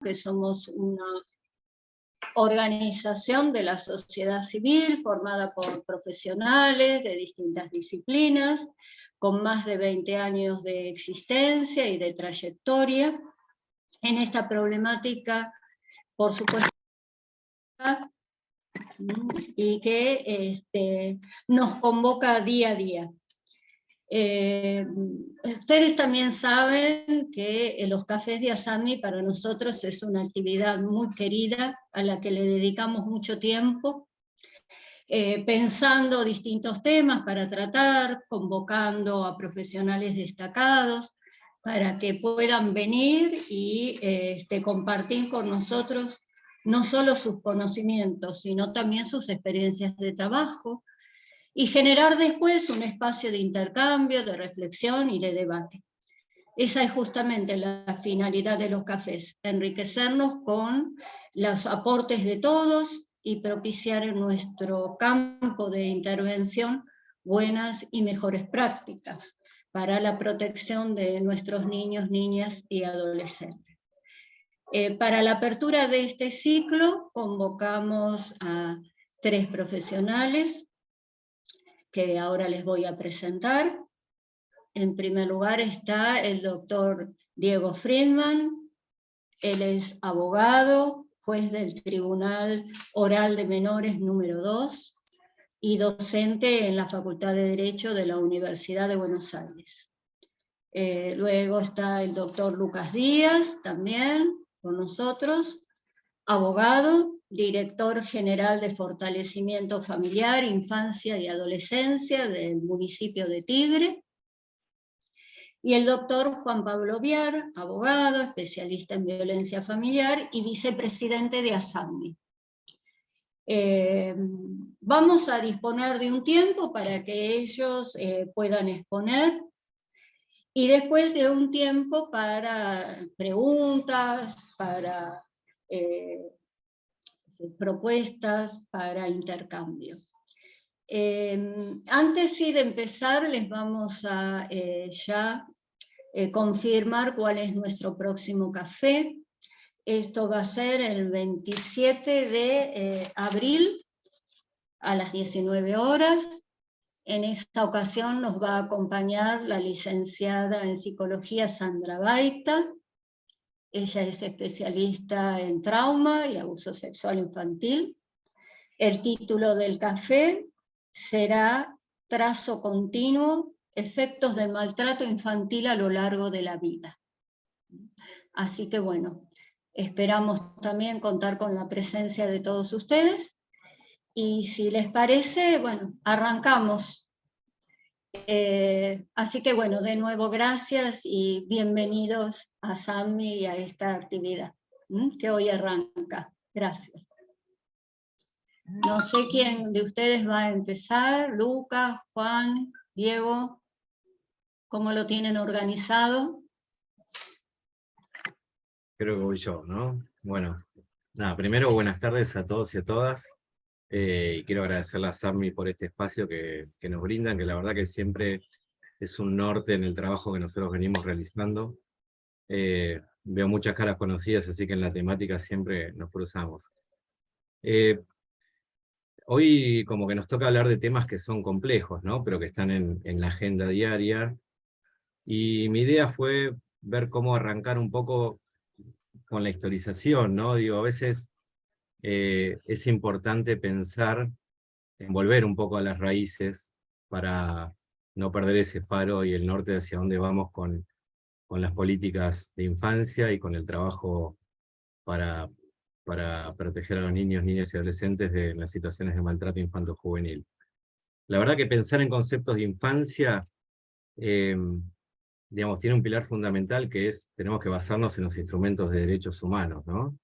que somos una organización de la sociedad civil formada por profesionales de distintas disciplinas, con más de 20 años de existencia y de trayectoria en esta problemática, por supuesto, y que nos convoca día a día. Ustedes también saben que los cafés de ASAMI para nosotros es una actividad muy querida, a la que le dedicamos mucho tiempo, pensando distintos temas para tratar, convocando a profesionales destacados para que puedan venir y compartir con nosotros no solo sus conocimientos, sino también sus experiencias de trabajo, y generar después un espacio de intercambio, de reflexión y de debate. Esa es justamente la finalidad de los cafés, enriquecernos con los aportes de todos y propiciar en nuestro campo de intervención buenas y mejores prácticas para la protección de nuestros niños, niñas y adolescentes. Para la apertura de este ciclo convocamos a 3 profesionales que ahora les voy a presentar. En primer lugar está el doctor Diego Friedman. Él es abogado, juez del Tribunal Oral de Menores número 2 y docente en la Facultad de Derecho de la Universidad de Buenos Aires. Luego está el doctor Lucas Díaz, también con nosotros, abogado, director general de Fortalecimiento Familiar, Infancia y Adolescencia del municipio de Tigre. Y el doctor Juan Pablo Viar, abogado, especialista en violencia familiar y vicepresidente de ASAMI. Vamos a disponer de un tiempo para que ellos puedan exponer, y después de un tiempo para preguntas, para propuestas, para intercambio. Antes sí de empezar, les vamos a confirmar cuál es nuestro próximo café. Esto va a ser el 27 de abril a las 19 horas. En esta ocasión nos va a acompañar la licenciada en Psicología Sandra Baita. Ella es especialista en trauma y abuso sexual infantil. El título del café será Trazo continuo, efectos del maltrato infantil a lo largo de la vida. Así que bueno, esperamos también contar con la presencia de todos ustedes, y si les parece, bueno, arrancamos. Así que bueno, de nuevo gracias y bienvenidos a ASAMI y a esta actividad que hoy arranca. Gracias. No sé quién de ustedes va a empezar, Lucas, Juan, Diego, ¿cómo lo tienen organizado? Creo que voy yo, ¿no? Bueno, nada, primero buenas tardes a todos y a todas, y quiero agradecerle a ASAMI por este espacio que nos brindan, que la verdad que siempre es un norte en el trabajo que nosotros venimos realizando. Veo muchas caras conocidas, así que en la temática siempre nos cruzamos. Hoy como que nos toca hablar de temas que son complejos, ¿no? Pero que están en la agenda diaria, y mi idea fue ver cómo arrancar un poco con la historización, ¿no? Digo, a veces es importante pensar en volver un poco a las raíces para no perder ese faro y el norte hacia dónde vamos con las políticas de infancia y con el trabajo para proteger a los niños, niñas y adolescentes de las situaciones de maltrato infanto-juvenil. La verdad que pensar en conceptos de infancia, digamos, tiene un pilar fundamental que es, tenemos que basarnos en los instrumentos de derechos humanos, ¿no?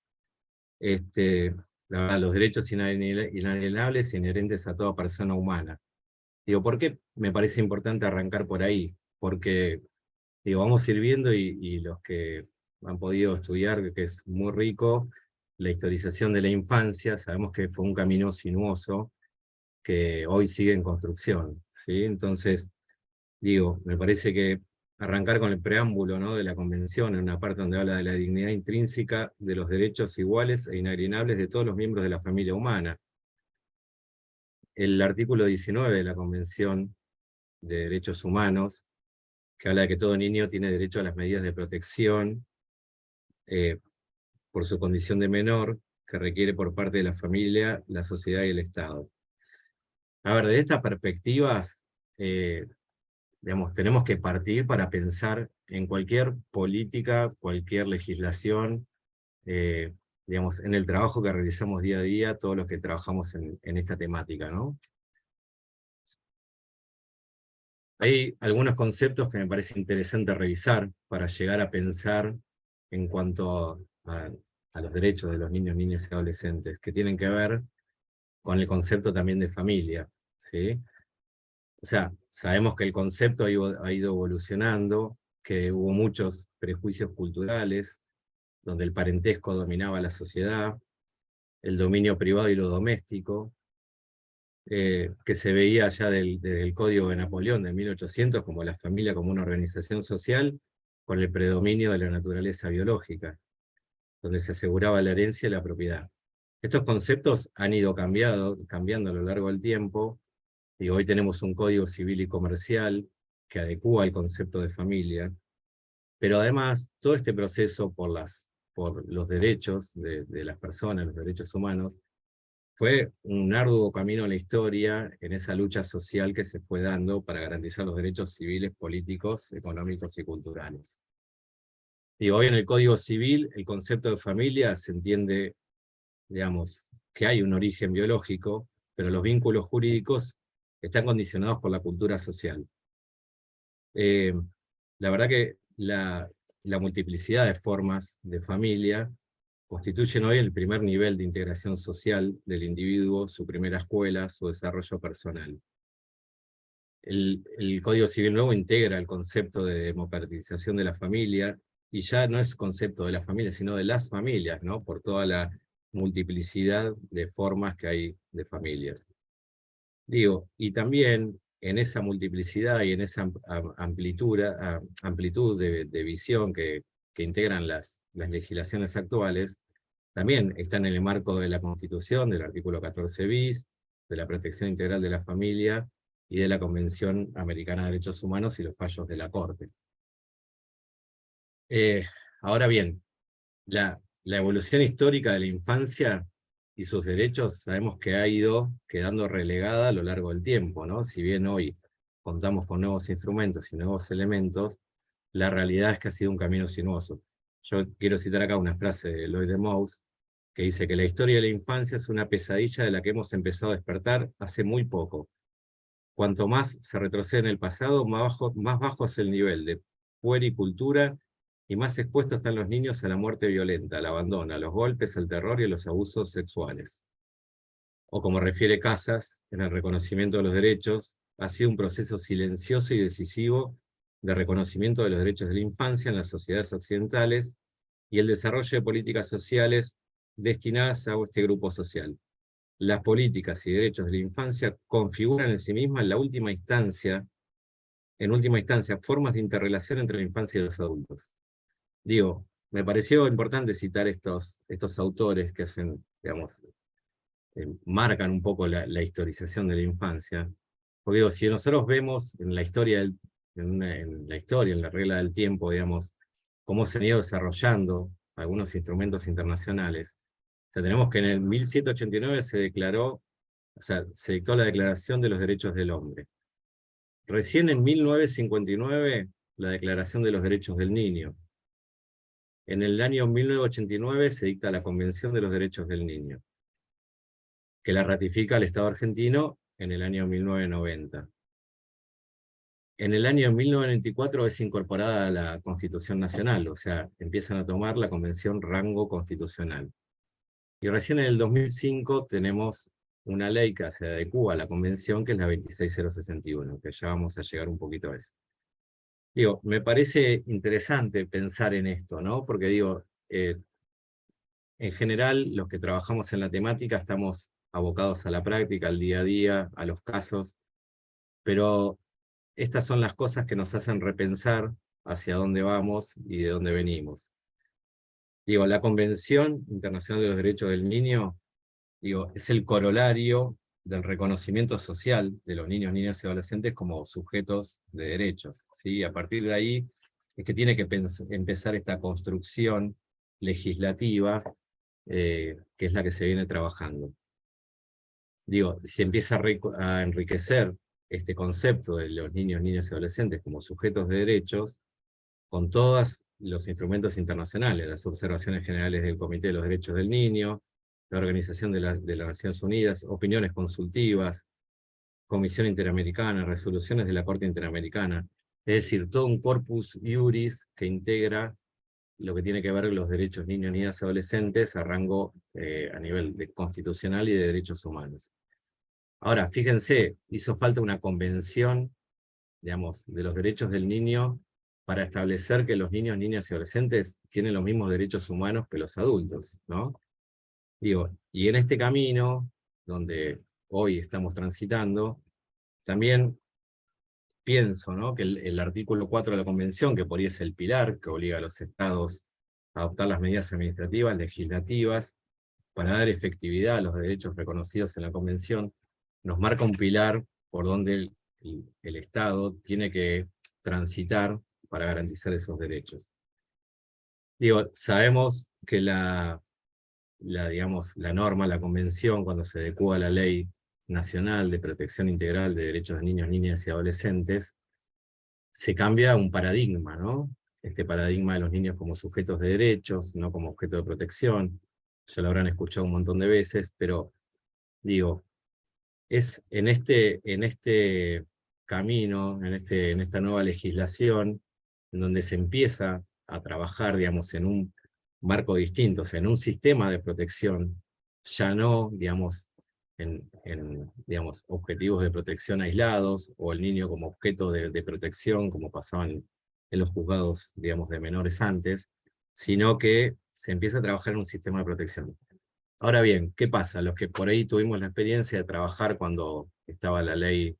La verdad, los derechos inalienables e inherentes a toda persona humana. Digo, ¿por qué me parece importante arrancar por ahí? Porque, digo, vamos a ir viendo, y los que han podido estudiar, que es muy rico, la historización de la infancia, sabemos que fue un camino sinuoso que hoy sigue en construcción, ¿sí? Entonces, digo, me parece que arrancar con el preámbulo, ¿no?, de la Convención, en una parte donde habla de la dignidad intrínseca de los derechos iguales e inalienables de todos los miembros de la familia humana. El artículo 19 de la Convención de Derechos Humanos, que habla de que todo niño tiene derecho a las medidas de protección por su condición de menor, que requiere por parte de la familia, la sociedad y el Estado. A ver, de estas perspectivas, digamos, tenemos que partir para pensar en cualquier política, cualquier legislación, digamos, en el trabajo que realizamos día a día, todos los que trabajamos en esta temática, ¿no? Hay algunos conceptos que me parece interesante revisar para llegar a pensar en cuanto a los derechos de los niños, niñas y adolescentes, que tienen que ver con el concepto también de familia, ¿sí? O sea, sabemos que el concepto ha ido evolucionando, que hubo muchos prejuicios culturales, donde el parentesco dominaba la sociedad, el dominio privado y lo doméstico, que se veía ya desde el Código de Napoleón de 1800 como la familia como una organización social con el predominio de la naturaleza biológica, donde se aseguraba la herencia y la propiedad. Estos conceptos han ido cambiando a lo largo del tiempo, y hoy tenemos un Código Civil y Comercial que adecúa el concepto de familia, pero además todo este proceso por los derechos de las personas, los derechos humanos, fue un arduo camino en la historia, en esa lucha social que se fue dando para garantizar los derechos civiles, políticos, económicos y culturales. Y hoy en el Código Civil, el concepto de familia se entiende, digamos, que hay un origen biológico, pero los vínculos jurídicos están condicionados por la cultura social. La verdad que la multiplicidad de formas de familia constituyen hoy el primer nivel de integración social del individuo, su primera escuela, su desarrollo personal. El Código Civil Nuevo integra el concepto de democratización de la familia, y ya no es concepto de la familia, sino de las familias, ¿no?, por toda la multiplicidad de formas que hay de familias. Digo, y también en esa multiplicidad y en esa amplitud de visión que integran las legislaciones actuales, también están en el marco de la Constitución, del artículo 14 bis, de la protección integral de la familia y de la Convención Americana de Derechos Humanos y los fallos de la Corte. Ahora bien, la evolución histórica de la infancia y sus derechos sabemos que ha ido quedando relegada a lo largo del tiempo, ¿no? Si bien hoy contamos con nuevos instrumentos y nuevos elementos, la realidad es que ha sido un camino sinuoso. Yo quiero citar acá una frase de Lloyd de Mous, que dice que la historia de la infancia es una pesadilla de la que hemos empezado a despertar hace muy poco. Cuanto más se retrocede en el pasado, más bajo es el nivel de puericultura y más expuestos están los niños a la muerte violenta, al abandono, a los golpes, al terror y a los abusos sexuales. O como refiere Casas, en el reconocimiento de los derechos, ha sido un proceso silencioso y decisivo de reconocimiento de los derechos de la infancia en las sociedades occidentales y el desarrollo de políticas sociales destinadas a este grupo social. Las políticas y derechos de la infancia configuran en sí mismas en última instancia, formas de interrelación entre la infancia y los adultos. Digo, me pareció importante citar estos autores que hacen, digamos, marcan un poco la historización de la infancia. Porque digo, si nosotros vemos en la historia, en la regla del tiempo, digamos, cómo se han ido desarrollando algunos instrumentos internacionales, o sea, tenemos que en el 1789 se dictó la Declaración de los Derechos del Hombre. Recién en 1959, la Declaración de los Derechos del Niño. En el año 1989 se dicta la Convención de los Derechos del Niño, que la ratifica el Estado argentino en el año 1990. En el año 1994 es incorporada a la Constitución Nacional, o sea, empiezan a tomar la Convención rango constitucional. Y recién en el 2005 tenemos una ley que se adecúa a la Convención, que es la 26061, que ya vamos a llegar un poquito a eso. Digo, me parece interesante pensar en esto, ¿no? Porque digo, en general, los que trabajamos en la temática estamos abocados a la práctica, al día a día, a los casos, pero estas son las cosas que nos hacen repensar hacia dónde vamos y de dónde venimos. Digo, la Convención Internacional de los Derechos del Niño, digo, es el corolario del reconocimiento social de los niños, niñas y adolescentes como sujetos de derechos, ¿sí? A partir de ahí es que tiene que empezar esta construcción legislativa, que es la que se viene trabajando. Digo, se empieza a enriquecer este concepto de los niños, niñas y adolescentes como sujetos de derechos con todos los instrumentos internacionales, las observaciones generales del Comité de los Derechos del Niño, la Organización de las Naciones Unidas, opiniones consultivas, Comisión Interamericana, resoluciones de la Corte Interamericana, es decir, todo un corpus iuris que integra lo que tiene que ver con los derechos niños, niñas y adolescentes a rango a nivel constitucional y de derechos humanos. Ahora, fíjense, hizo falta una convención, digamos, de los derechos del niño para establecer que los niños, niñas y adolescentes tienen los mismos derechos humanos que los adultos, ¿no? Digo, y en este camino, donde hoy estamos transitando, también pienso, ¿no?, que el artículo 4 de la Convención, que por ahí es el pilar que obliga a los estados a adoptar las medidas administrativas, legislativas, para dar efectividad a los derechos reconocidos en la Convención, nos marca un pilar por donde el Estado tiene que transitar para garantizar esos derechos. Digo, sabemos que digamos, la norma, la Convención, cuando se adecúa a la Ley Nacional de Protección Integral de Derechos de Niños, Niñas y Adolescentes, se cambia un paradigma, ¿no? Este paradigma de los niños como sujetos de derechos, no como objeto de protección. Ya lo habrán escuchado un montón de veces, pero digo, es en este camino, en esta nueva legislación, en donde se empieza a trabajar, digamos, en un marco distinto, o sea, en un sistema de protección, ya no, digamos, digamos, objetivos de protección aislados, o el niño como objeto de protección, como pasaban en los juzgados, digamos, de menores antes, sino que se empieza a trabajar en un sistema de protección. Ahora bien, ¿qué pasa? Los que por ahí tuvimos la experiencia de trabajar cuando estaba la ley,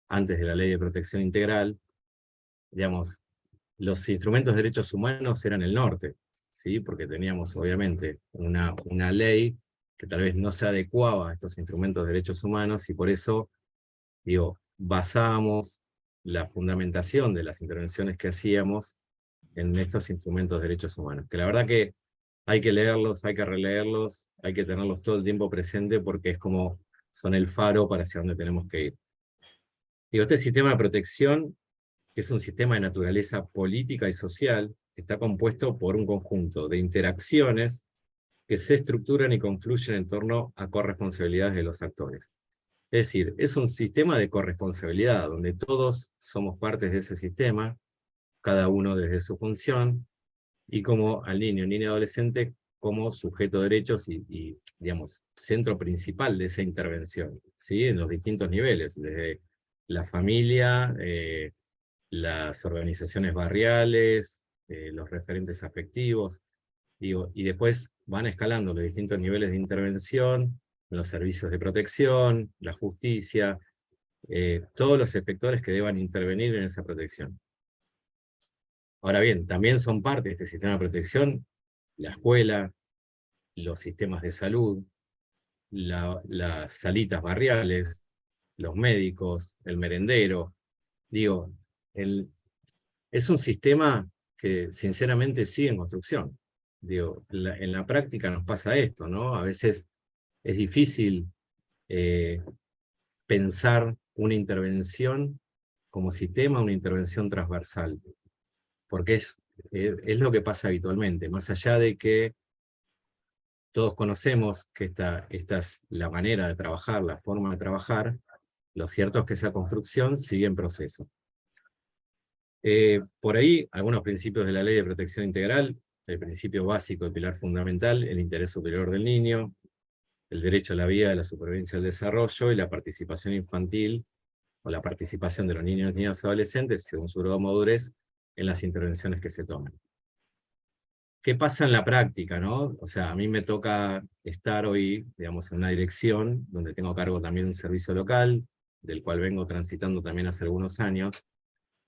antes de la Ley de Protección Integral, digamos, los instrumentos de derechos humanos eran el norte, ¿sí? Porque teníamos obviamente una ley que tal vez no se adecuaba a estos instrumentos de derechos humanos, y por eso, digo, basábamos la fundamentación de las intervenciones que hacíamos en estos instrumentos de derechos humanos, que la verdad que hay que leerlos, hay que releerlos, hay que tenerlos todo el tiempo presente, porque es como son el faro para hacia dónde tenemos que ir. Digo, este sistema de protección, que es un sistema de naturaleza política y social, está compuesto por un conjunto de interacciones que se estructuran y confluyen en torno a corresponsabilidades de los actores. Es decir, es un sistema de corresponsabilidad, donde todos somos partes de ese sistema, cada uno desde su función, y como al niño, niña y adolescente, como sujeto de derechos digamos, centro principal de esa intervención, ¿sí? En los distintos niveles, desde la familia, las organizaciones barriales, los referentes afectivos, digo, y después van escalando los distintos niveles de intervención, los servicios de protección, la justicia, todos los efectores que deban intervenir en esa protección. Ahora bien, también son parte de este sistema de protección la escuela, los sistemas de salud, las salitas barriales, los médicos, el merendero. Digo, es un sistema que sinceramente sigue en construcción. Digo, en la práctica nos pasa esto, ¿no? A veces es difícil pensar una intervención como sistema, una intervención transversal, porque es lo que pasa habitualmente, más allá de que todos conocemos que esta es la manera de trabajar, la forma de trabajar, lo cierto es que esa construcción sigue en proceso. Por ahí, algunos principios de la Ley de Protección Integral, el principio básico, el pilar fundamental, el interés superior del niño, el derecho a la vida, a la supervivencia y al desarrollo, y la participación infantil, o la participación de los niños, niñas y adolescentes, según su grado de madurez, en las intervenciones que se toman. ¿Qué pasa en la práctica, no? O sea, a mí me toca estar hoy, digamos, en una dirección donde tengo a cargo también un servicio local, del cual vengo transitando también hace algunos años,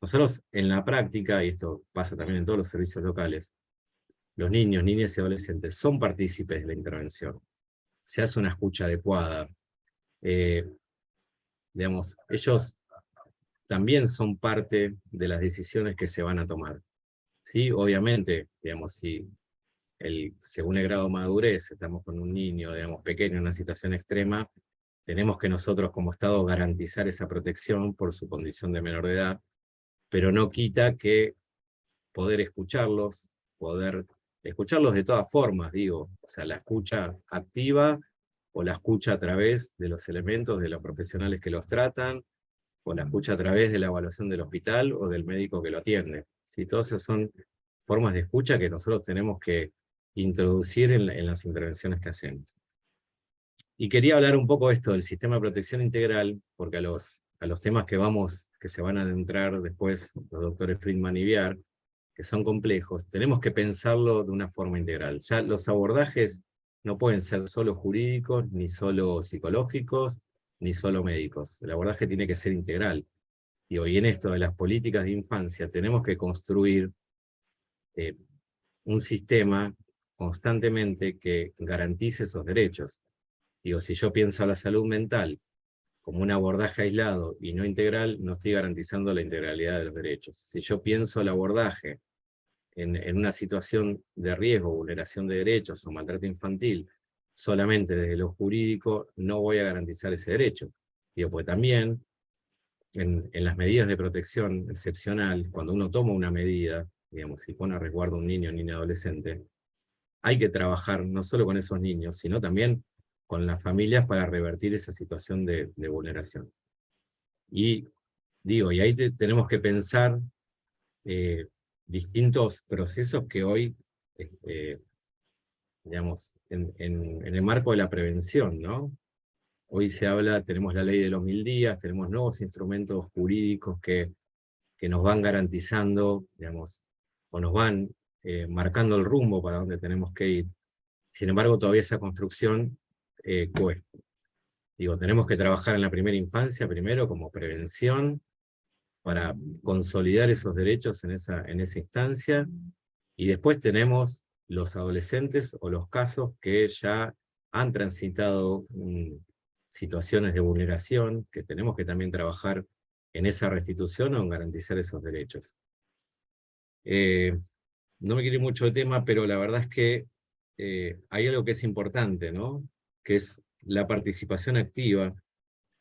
Nosotros en la práctica, y esto pasa también en todos los servicios locales, los niños, niñas y adolescentes son partícipes de la intervención. Se hace una escucha adecuada. Eh, digamos, ellos también son parte de las decisiones que se van a tomar. Sí, obviamente, digamos, si según el grado de madurez, estamos con un niño, digamos, pequeño en una situación extrema, tenemos que nosotros como Estado garantizar esa protección por su condición de menor de edad, pero no quita que poder escucharlos de todas formas, digo, o sea, la escucha activa o la escucha a través de los elementos de los profesionales que los tratan, o la escucha a través de la evaluación del hospital o del médico que lo atiende. ¿Sí? Todas esas son formas de escucha que nosotros tenemos que introducir en las intervenciones que hacemos. Y quería hablar un poco de esto del sistema de protección integral, porque a los temas que se van a adentrar después los doctores Friedman y Viar, que son complejos, tenemos que pensarlo de una forma integral. Ya los abordajes no pueden ser solo jurídicos, ni solo psicológicos, ni solo médicos. El abordaje tiene que ser integral. Y hoy en esto de las políticas de infancia tenemos que construir un sistema constantemente que garantice esos derechos. Digo, si yo pienso a la salud mental como un abordaje aislado y no integral, no estoy garantizando la integralidad de los derechos. Si yo pienso el abordaje en una situación de riesgo, vulneración de derechos o maltrato infantil, solamente desde lo jurídico, no voy a garantizar ese derecho. Digo, pues también en las medidas de protección excepcional, cuando uno toma una medida, digamos, si pone a resguardo a un niño o niña adolescente, hay que trabajar no solo con esos niños, sino también con las familias para revertir esa situación de vulneración. Y digo, y ahí tenemos que pensar distintos procesos que hoy, digamos, en el marco de la prevención, ¿no? Hoy se habla, tenemos la ley de los 1000 días, tenemos nuevos instrumentos jurídicos que nos van garantizando, digamos, o nos van marcando el rumbo para donde tenemos que ir. Sin embargo, todavía esa construcción cuesta. Digo, tenemos que trabajar en la primera infancia primero como prevención para consolidar esos derechos en esa instancia, y después tenemos los adolescentes o los casos que ya han transitado situaciones de vulneración, que tenemos que también trabajar en esa restitución o en garantizar esos derechos. No me quiero ir mucho de tema, pero la verdad es que hay algo que es importante, ¿no? Que es la participación activa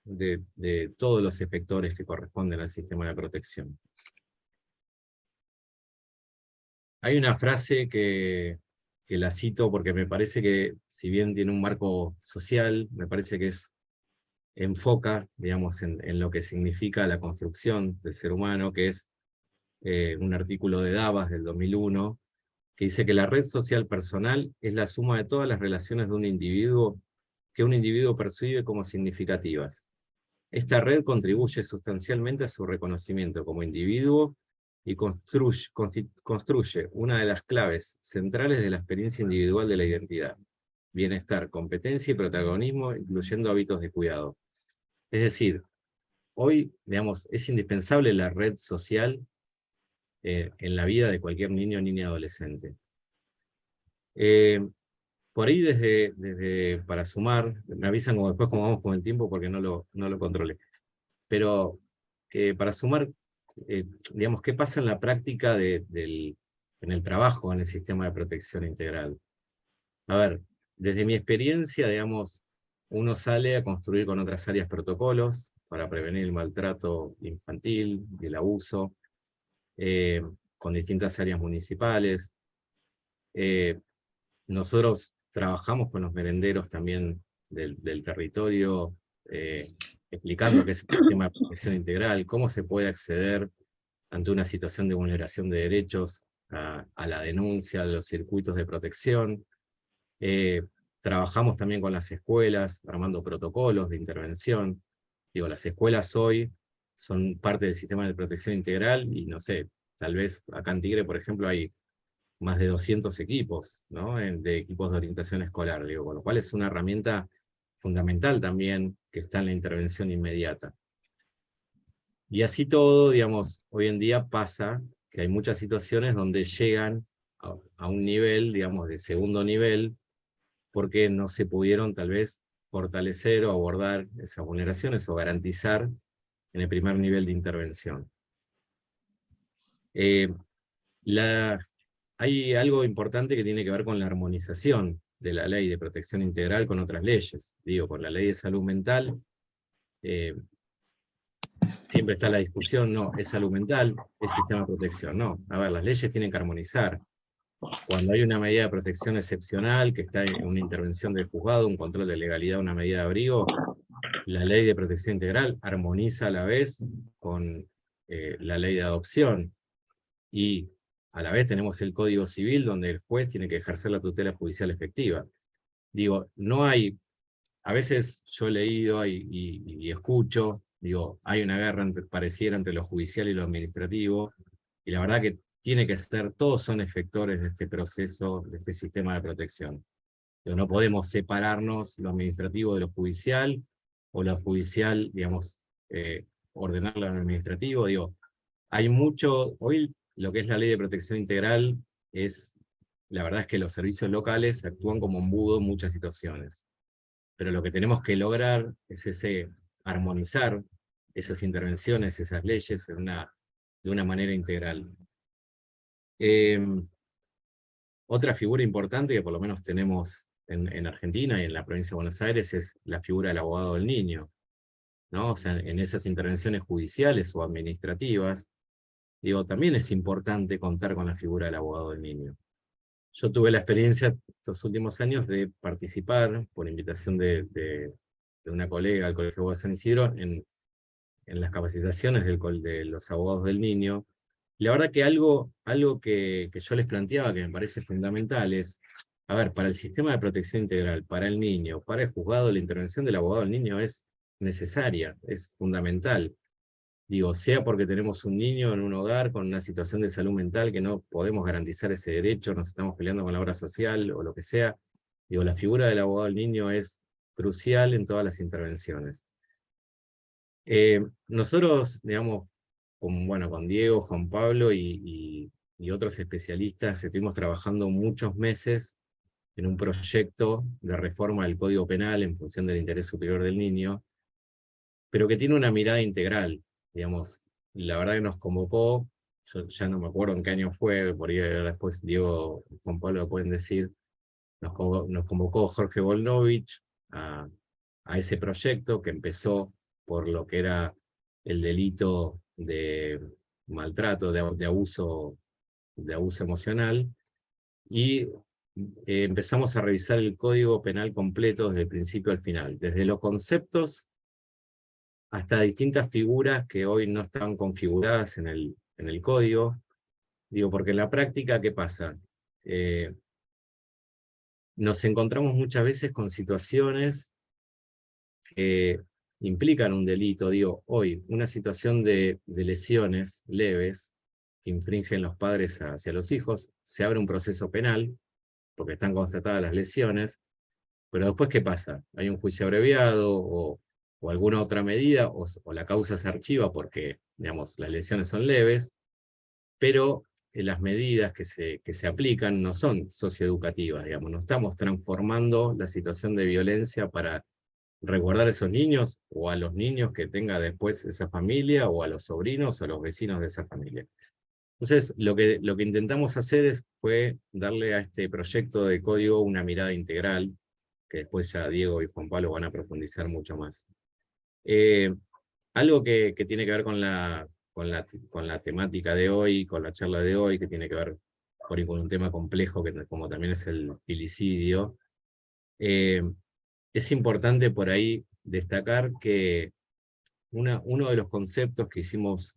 de todos los efectores que corresponden al sistema de protección. Hay una frase que la cito porque me parece que, si bien tiene un marco social, me parece que enfoca, digamos, en lo que significa la construcción del ser humano, que es un artículo de Davas del 2001, que dice que la red social personal es la suma de todas las relaciones de un individuo que un individuo percibe como significativas. Esta red contribuye sustancialmente a su reconocimiento como individuo y construye una de las claves centrales de la experiencia individual de la identidad: bienestar, competencia y protagonismo, incluyendo hábitos de cuidado. Es decir, hoy, digamos, es indispensable la red social en la vida de cualquier niño, niña, adolescente. Por ahí para sumar, me avisan como después cómo vamos con el tiempo porque no lo controlé. Pero para sumar, digamos, ¿qué pasa en la práctica en el trabajo en el sistema de protección integral? A ver, desde mi experiencia, digamos, uno sale a construir con otras áreas protocolos para prevenir el maltrato infantil, el abuso, con distintas áreas municipales. Nosotros trabajamos con los merenderos también del territorio, explicando qué es el sistema de protección integral, cómo se puede acceder ante una situación de vulneración de derechos a la denuncia, a los circuitos de protección. Trabajamos también con las escuelas, armando protocolos de intervención. Digo, las escuelas hoy son parte del sistema de protección integral y no sé, tal vez acá en Tigre, por ejemplo, hay más de 200 equipos, ¿no? De equipos de orientación escolar, digo, con lo cual es una herramienta fundamental también que está en la intervención inmediata. Y así todo, digamos, hoy en día pasa que hay muchas situaciones donde llegan a un nivel, digamos, de segundo nivel, porque no se pudieron tal vez fortalecer o abordar esas vulneraciones o garantizar en el primer nivel de intervención. Eh, Hay algo importante que tiene que ver con la armonización de la ley de protección integral con otras leyes. Digo, con la ley de salud mental, eh, siempre está la discusión, no, es salud mental, es sistema de protección. No, a ver, las leyes tienen que armonizar. Cuando hay una medida de protección excepcional, que está en una intervención del juzgado, un control de legalidad, una medida de abrigo, la ley de protección integral armoniza a la vez con la ley de adopción. Y a la vez tenemos el Código Civil, donde el juez tiene que ejercer la tutela judicial efectiva. Digo, no hay, a veces yo he leído y escucho, digo, hay una guerra pareciera entre lo judicial y lo administrativo, y la verdad que tiene que ser, todos son efectores de este proceso, de este sistema de protección. Digo, no podemos separarnos lo administrativo de lo judicial, o lo judicial, digamos, ordenarlo al administrativo. Digo, hay mucho, hoy lo que es la ley de protección integral es, la verdad es que los servicios locales actúan como embudo en muchas situaciones. Pero lo que tenemos que lograr es armonizar esas intervenciones, esas leyes, de una manera integral. Otra figura importante que por lo menos tenemos en Argentina y en la provincia de Buenos Aires es la figura del abogado del niño, ¿no? O sea, en esas intervenciones judiciales o administrativas, digo, también es importante contar con la figura del abogado del niño. Yo tuve la experiencia estos últimos años de participar, por invitación de una colega del Colegio de San Isidro, en las capacitaciones de los abogados del niño. Y la verdad que algo que yo les planteaba que me parece fundamental es, a ver, para el sistema de protección integral, para el niño, para el juzgado, la intervención del abogado del niño es necesaria, es fundamental. Digo, sea porque tenemos un niño en un hogar con una situación de salud mental que no podemos garantizar ese derecho, nos estamos peleando con la obra social o lo que sea. Digo, la figura del abogado del niño es crucial en todas las intervenciones. Nosotros, digamos, con Diego, Juan Pablo y otros especialistas, estuvimos trabajando muchos meses en un proyecto de reforma del Código Penal en función del interés superior del niño, pero que tiene una mirada integral, digamos. La verdad que nos convocó, yo ya no me acuerdo en qué año fue, por ahí después Diego y Juan Pablo lo pueden decir, nos convocó Jorge Volnovich a ese proyecto que empezó por lo que era el delito de maltrato, de abuso emocional, y empezamos a revisar el Código Penal completo desde el principio al final, desde los conceptos hasta distintas figuras que hoy no están configuradas en el código. Digo, porque en la práctica, ¿qué pasa? Nos encontramos muchas veces con situaciones que implican un delito. Digo, hoy, una situación de lesiones leves que infringen los padres hacia los hijos, se abre un proceso penal, porque están constatadas las lesiones, pero después, ¿qué pasa? Hay un juicio abreviado o alguna otra medida, o la causa se archiva porque, digamos, las lesiones son leves, pero las medidas que se aplican no son socioeducativas, digamos, no estamos transformando la situación de violencia para resguardar a esos niños, o a los niños que tenga después esa familia, o a los sobrinos o a los vecinos de esa familia. Entonces, lo que intentamos hacer fue darle a este proyecto de código una mirada integral, que después ya Diego y Juan Pablo van a profundizar mucho más. Algo que tiene que ver con la temática de hoy, con la charla de hoy, que tiene que ver con un tema complejo como también es el filicidio, es importante por ahí destacar que uno de los conceptos que hicimos,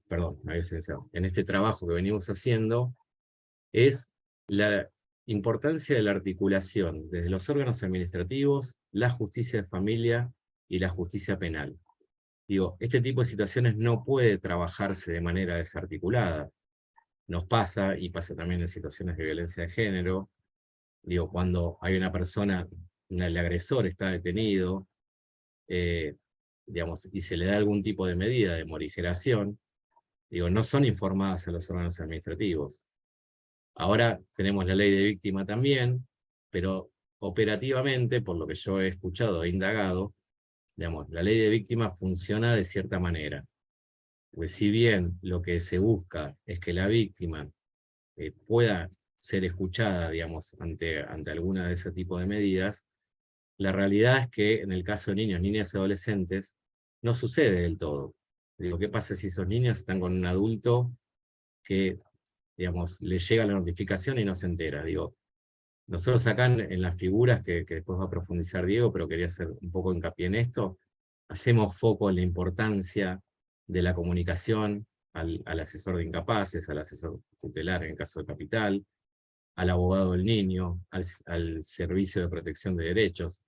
perdón, me había silenciado, en este trabajo que venimos haciendo, es la importancia de la articulación desde los órganos administrativos, la justicia de familia y la justicia penal. Digo, este tipo de situaciones no puede trabajarse de manera desarticulada. Nos pasa, y pasa también en situaciones de violencia de género, digo, cuando hay una persona, el agresor está detenido, digamos, y se le da algún tipo de medida de morigeración, digo, no son informadas a los órganos administrativos. Ahora tenemos la ley de víctima también, pero operativamente, por lo que yo he escuchado e indagado, digamos, la ley de víctima funciona de cierta manera. Pues si bien lo que se busca es que la víctima pueda ser escuchada, digamos, ante alguna de ese tipo de medidas, la realidad es que en el caso de niños, niñas y adolescentes, no sucede del todo. Digo, ¿qué pasa si esos niños están con un adulto que, digamos, le llega la notificación y no se entera? Digo, nosotros acá en las figuras, que después va a profundizar Diego, pero quería hacer un poco hincapié en esto, hacemos foco en la importancia de la comunicación al asesor de incapaces, al asesor tutelar en el caso de Capital, al abogado del niño, al servicio de protección de derechos.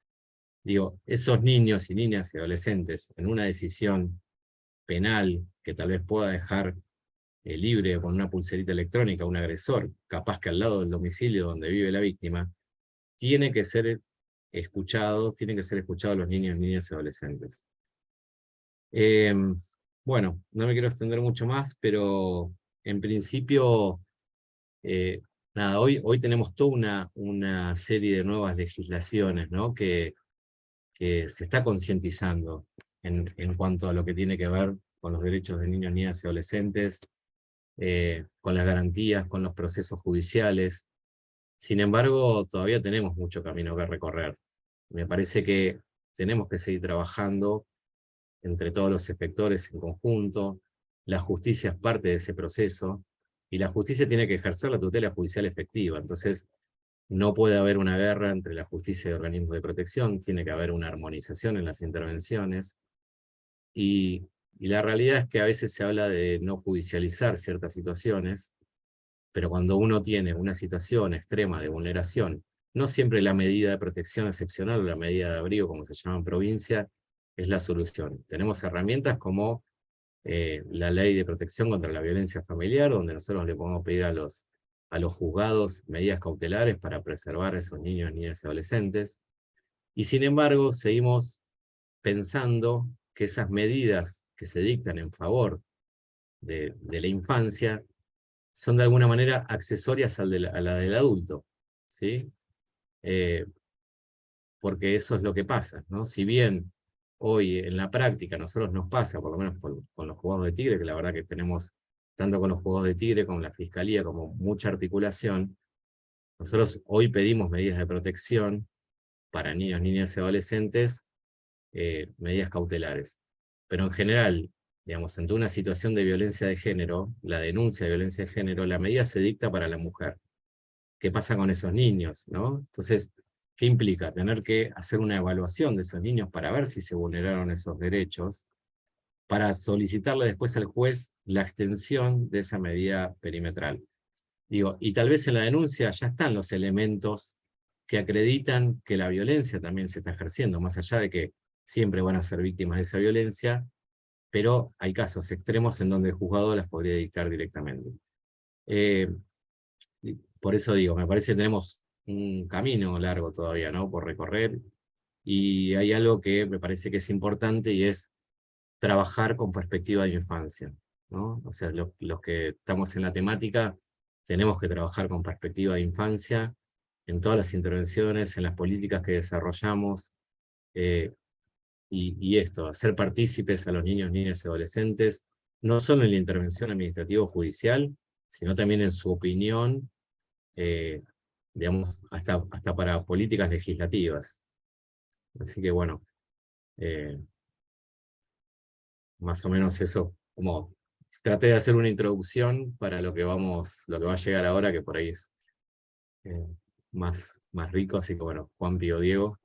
Digo, esos niños y niñas y adolescentes en una decisión penal que tal vez pueda dejar libre con una pulserita electrónica un agresor, capaz que al lado del domicilio donde vive la víctima, tienen que ser escuchados los niños, niñas y adolescentes. Bueno, no me quiero extender mucho más, pero en principio, nada, hoy tenemos toda una serie de nuevas legislaciones, ¿no? que se está concientizando en cuanto a lo que tiene que ver con los derechos de niños, niñas y adolescentes, con las garantías, con los procesos judiciales. Sin embargo, todavía tenemos mucho camino que recorrer. Me parece que tenemos que seguir trabajando entre todos los efectores en conjunto. La justicia es parte de ese proceso, y la justicia tiene que ejercer la tutela judicial efectiva. Entonces, no puede haber una guerra entre la justicia y organismos de protección, tiene que haber una armonización en las intervenciones, y la realidad es que a veces se habla de no judicializar ciertas situaciones, pero cuando uno tiene una situación extrema de vulneración, no siempre la medida de protección excepcional o la medida de abrigo, como se llama en provincia, es la solución. Tenemos herramientas como la ley de protección contra la violencia familiar, donde nosotros le podemos pedir a los juzgados medidas cautelares para preservar a esos niños, niñas y adolescentes. Y sin embargo, seguimos pensando que esas medidas que se dictan en favor de la infancia son de alguna manera accesorias a la del adulto, ¿sí? Porque eso es lo que pasa, ¿no? Si bien hoy en la práctica a nosotros nos pasa, por lo menos con los juzgados de Tigre, que la verdad que tenemos, tanto con los juzgados de Tigre como la Fiscalía, como mucha articulación, nosotros hoy pedimos medidas de protección para niños, niñas y adolescentes, medidas cautelares. Pero en general, digamos, ante una situación de violencia de género, la denuncia de violencia de género, la medida se dicta para la mujer. ¿Qué pasa con esos niños, ¿no? Entonces, ¿qué implica? Tener que hacer una evaluación de esos niños para ver si se vulneraron esos derechos, para solicitarle después al juez la extensión de esa medida perimetral. Digo, y tal vez en la denuncia ya están los elementos que acreditan que la violencia también se está ejerciendo, más allá de que siempre van a ser víctimas de esa violencia, pero hay casos extremos en donde el juzgado las podría dictar directamente. Por eso digo, me parece que tenemos un camino largo todavía, ¿no?, por recorrer, y hay algo que me parece que es importante, y es trabajar con perspectiva de infancia, ¿no? O sea, los que estamos en la temática tenemos que trabajar con perspectiva de infancia en todas las intervenciones, en las políticas que desarrollamos, eh, y esto, hacer partícipes a los niños, niñas y adolescentes, no solo en la intervención administrativo-judicial, sino también en su opinión, eh, digamos, hasta para políticas legislativas. Así que bueno, eh, más o menos eso, como traté de hacer una introducción para lo que va a llegar ahora, que por ahí es eh, más rico. Así que bueno, Juan Pío Diego,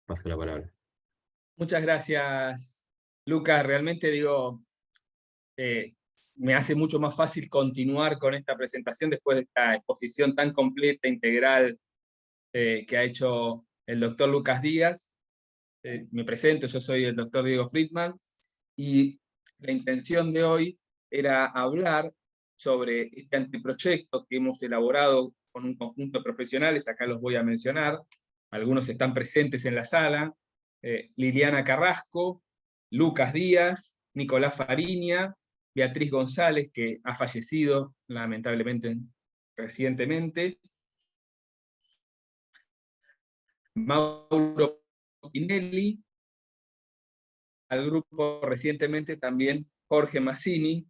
paso la palabra. Muchas gracias, Lucas. Realmente digo, me hace mucho más fácil continuar con esta presentación después de esta exposición tan completa, integral, que ha hecho el doctor Lucas Díaz. Me presento, yo soy el doctor Diego Friedman, y la intención de hoy era hablar sobre este anteproyecto que hemos elaborado con un conjunto de profesionales. Acá los voy a mencionar, algunos están presentes en la sala. Liliana Carrasco, Lucas Díaz, Nicolás Fariña, Beatriz González, que ha fallecido lamentablemente recientemente, Mauro Pinelli, al grupo recientemente también Jorge Mazzini.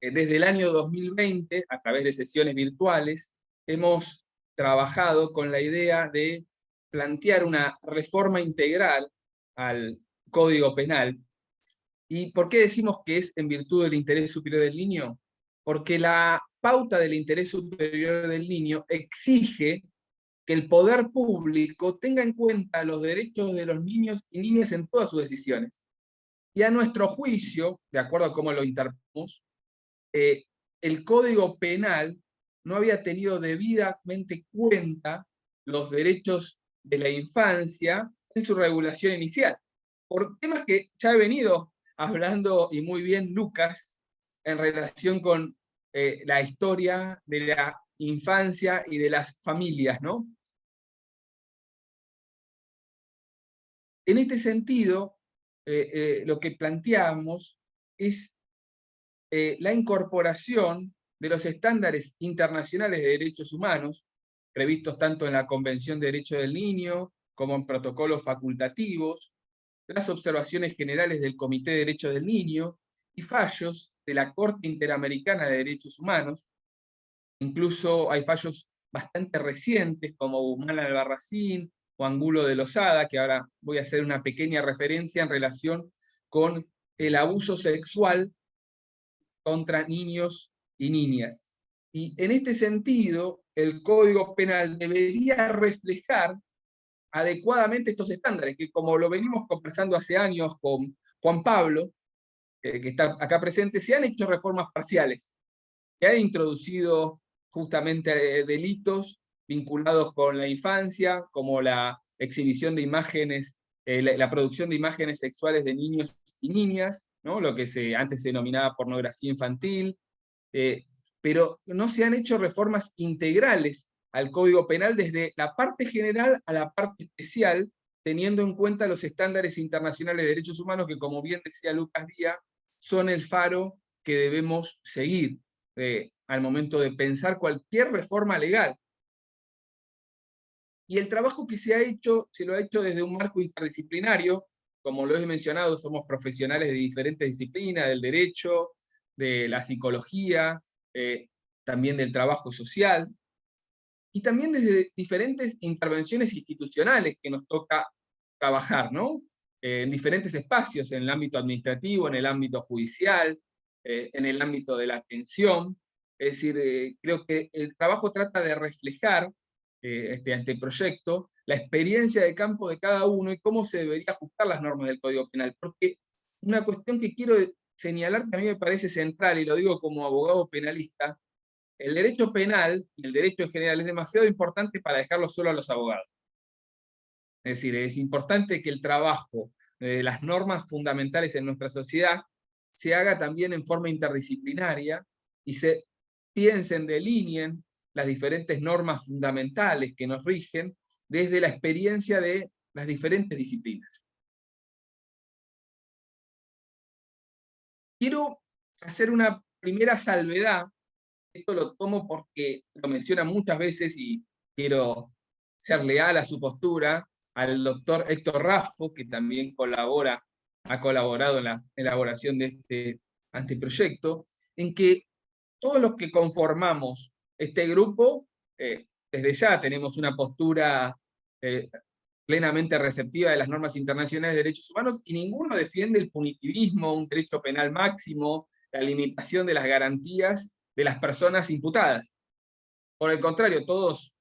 Desde el año 2020, a través de sesiones virtuales, hemos trabajado con la idea de plantear una reforma integral al Código Penal. ¿Y por qué decimos que es en virtud del interés superior del niño? Porque la pauta del interés superior del niño exige que el poder público tenga en cuenta los derechos de los niños y niñas en todas sus decisiones. Y a nuestro juicio, de acuerdo a cómo lo interpretamos, el Código Penal no había tenido debidamente cuenta los derechos de la infancia en su regulación inicial, por temas que ya he venido hablando, y muy bien Lucas, en relación con la historia de la infancia y de las familias, ¿no? En este sentido, lo que planteamos es la incorporación de los estándares internacionales de derechos humanos, previstos tanto en la Convención de Derechos del Niño como en protocolos facultativos, las observaciones generales del Comité de Derechos del Niño y fallos de la Corte Interamericana de Derechos Humanos. Incluso hay fallos bastante recientes como Guzmán Albarracín o Angulo de Lozada, que ahora voy a hacer una pequeña referencia en relación con el abuso sexual contra niños y niñas. Y en este sentido, el Código Penal debería reflejar adecuadamente estos estándares, que como lo venimos conversando hace años con Juan Pablo, que está acá presente, se han hecho reformas parciales, se han introducido justamente delitos vinculados con la infancia, como la exhibición de imágenes, la producción de imágenes sexuales de niños y niñas, ¿no? Lo que antes se denominaba pornografía infantil, pero no se han hecho reformas integrales al Código Penal desde la parte general a la parte especial, teniendo en cuenta los estándares internacionales de derechos humanos que, como bien decía Lucas Díaz, son el faro que debemos seguir al momento de pensar cualquier reforma legal. Y el trabajo que se lo ha hecho desde un marco interdisciplinario. Como lo he mencionado, somos profesionales de diferentes disciplinas, del derecho, de la psicología, también del trabajo social, y también desde diferentes intervenciones institucionales que nos toca trabajar, ¿no? En diferentes espacios, en el ámbito administrativo, en el ámbito judicial, en el ámbito de la atención. Es decir, creo que el trabajo trata de reflejar este anteproyecto la experiencia de campo de cada uno y cómo se debería ajustar las normas del Código Penal. Porque una cuestión que quiero señalar que a mí me parece central, y lo digo como abogado penalista, el derecho penal y el derecho en general es demasiado importante para dejarlo solo a los abogados. Es decir, es importante que el trabajo de las normas fundamentales en nuestra sociedad se haga también en forma interdisciplinaria y se piensen, delineen las diferentes normas fundamentales que nos rigen desde la experiencia de las diferentes disciplinas. Quiero hacer una primera salvedad. Esto lo tomo porque lo menciona muchas veces y quiero ser leal a su postura, al doctor Héctor Raffo, que también ha colaborado en la elaboración de este anteproyecto, en que todos los que conformamos este grupo, desde ya tenemos una postura plenamente receptiva de las normas internacionales de derechos humanos, y ninguno defiende el punitivismo, un derecho penal máximo, la limitación de las garantías de las personas imputadas. Por el contrario, todos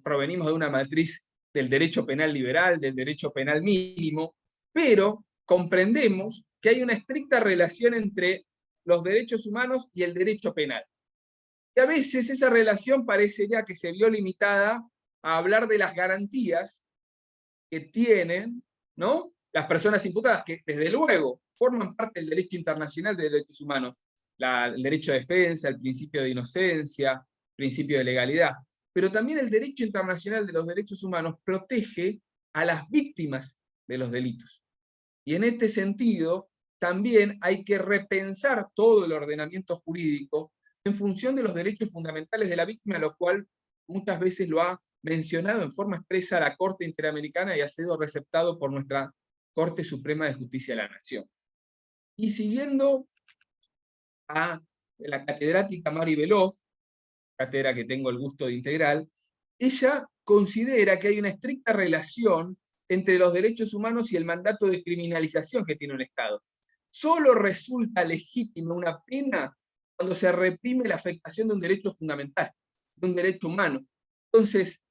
provenimos de una matriz del derecho penal liberal, del derecho penal mínimo, pero comprendemos que hay una estricta relación entre los derechos humanos y el derecho penal. Y a veces esa relación parecería que se vio limitada a hablar de las garantías que tienen, ¿no?, las personas imputadas, que desde luego forman parte del derecho internacional de derechos humanos, el derecho a defensa, el principio de inocencia, el principio de legalidad. Pero también el derecho internacional de los derechos humanos protege a las víctimas de los delitos. Y en este sentido, también hay que repensar todo el ordenamiento jurídico en función de los derechos fundamentales de la víctima, lo cual muchas veces lo ha mencionado en forma expresa la Corte Interamericana y ha sido receptado por nuestra Corte Suprema de Justicia de la Nación. Y siguiendo a la catedrática Mari Veloz, cátedra que tengo el gusto de integrar, ella considera que hay una estricta relación entre los derechos humanos y el mandato de criminalización que tiene un Estado. Solo resulta legítima una pena cuando se reprime la afectación de un derecho fundamental, de un derecho humano. Entonces,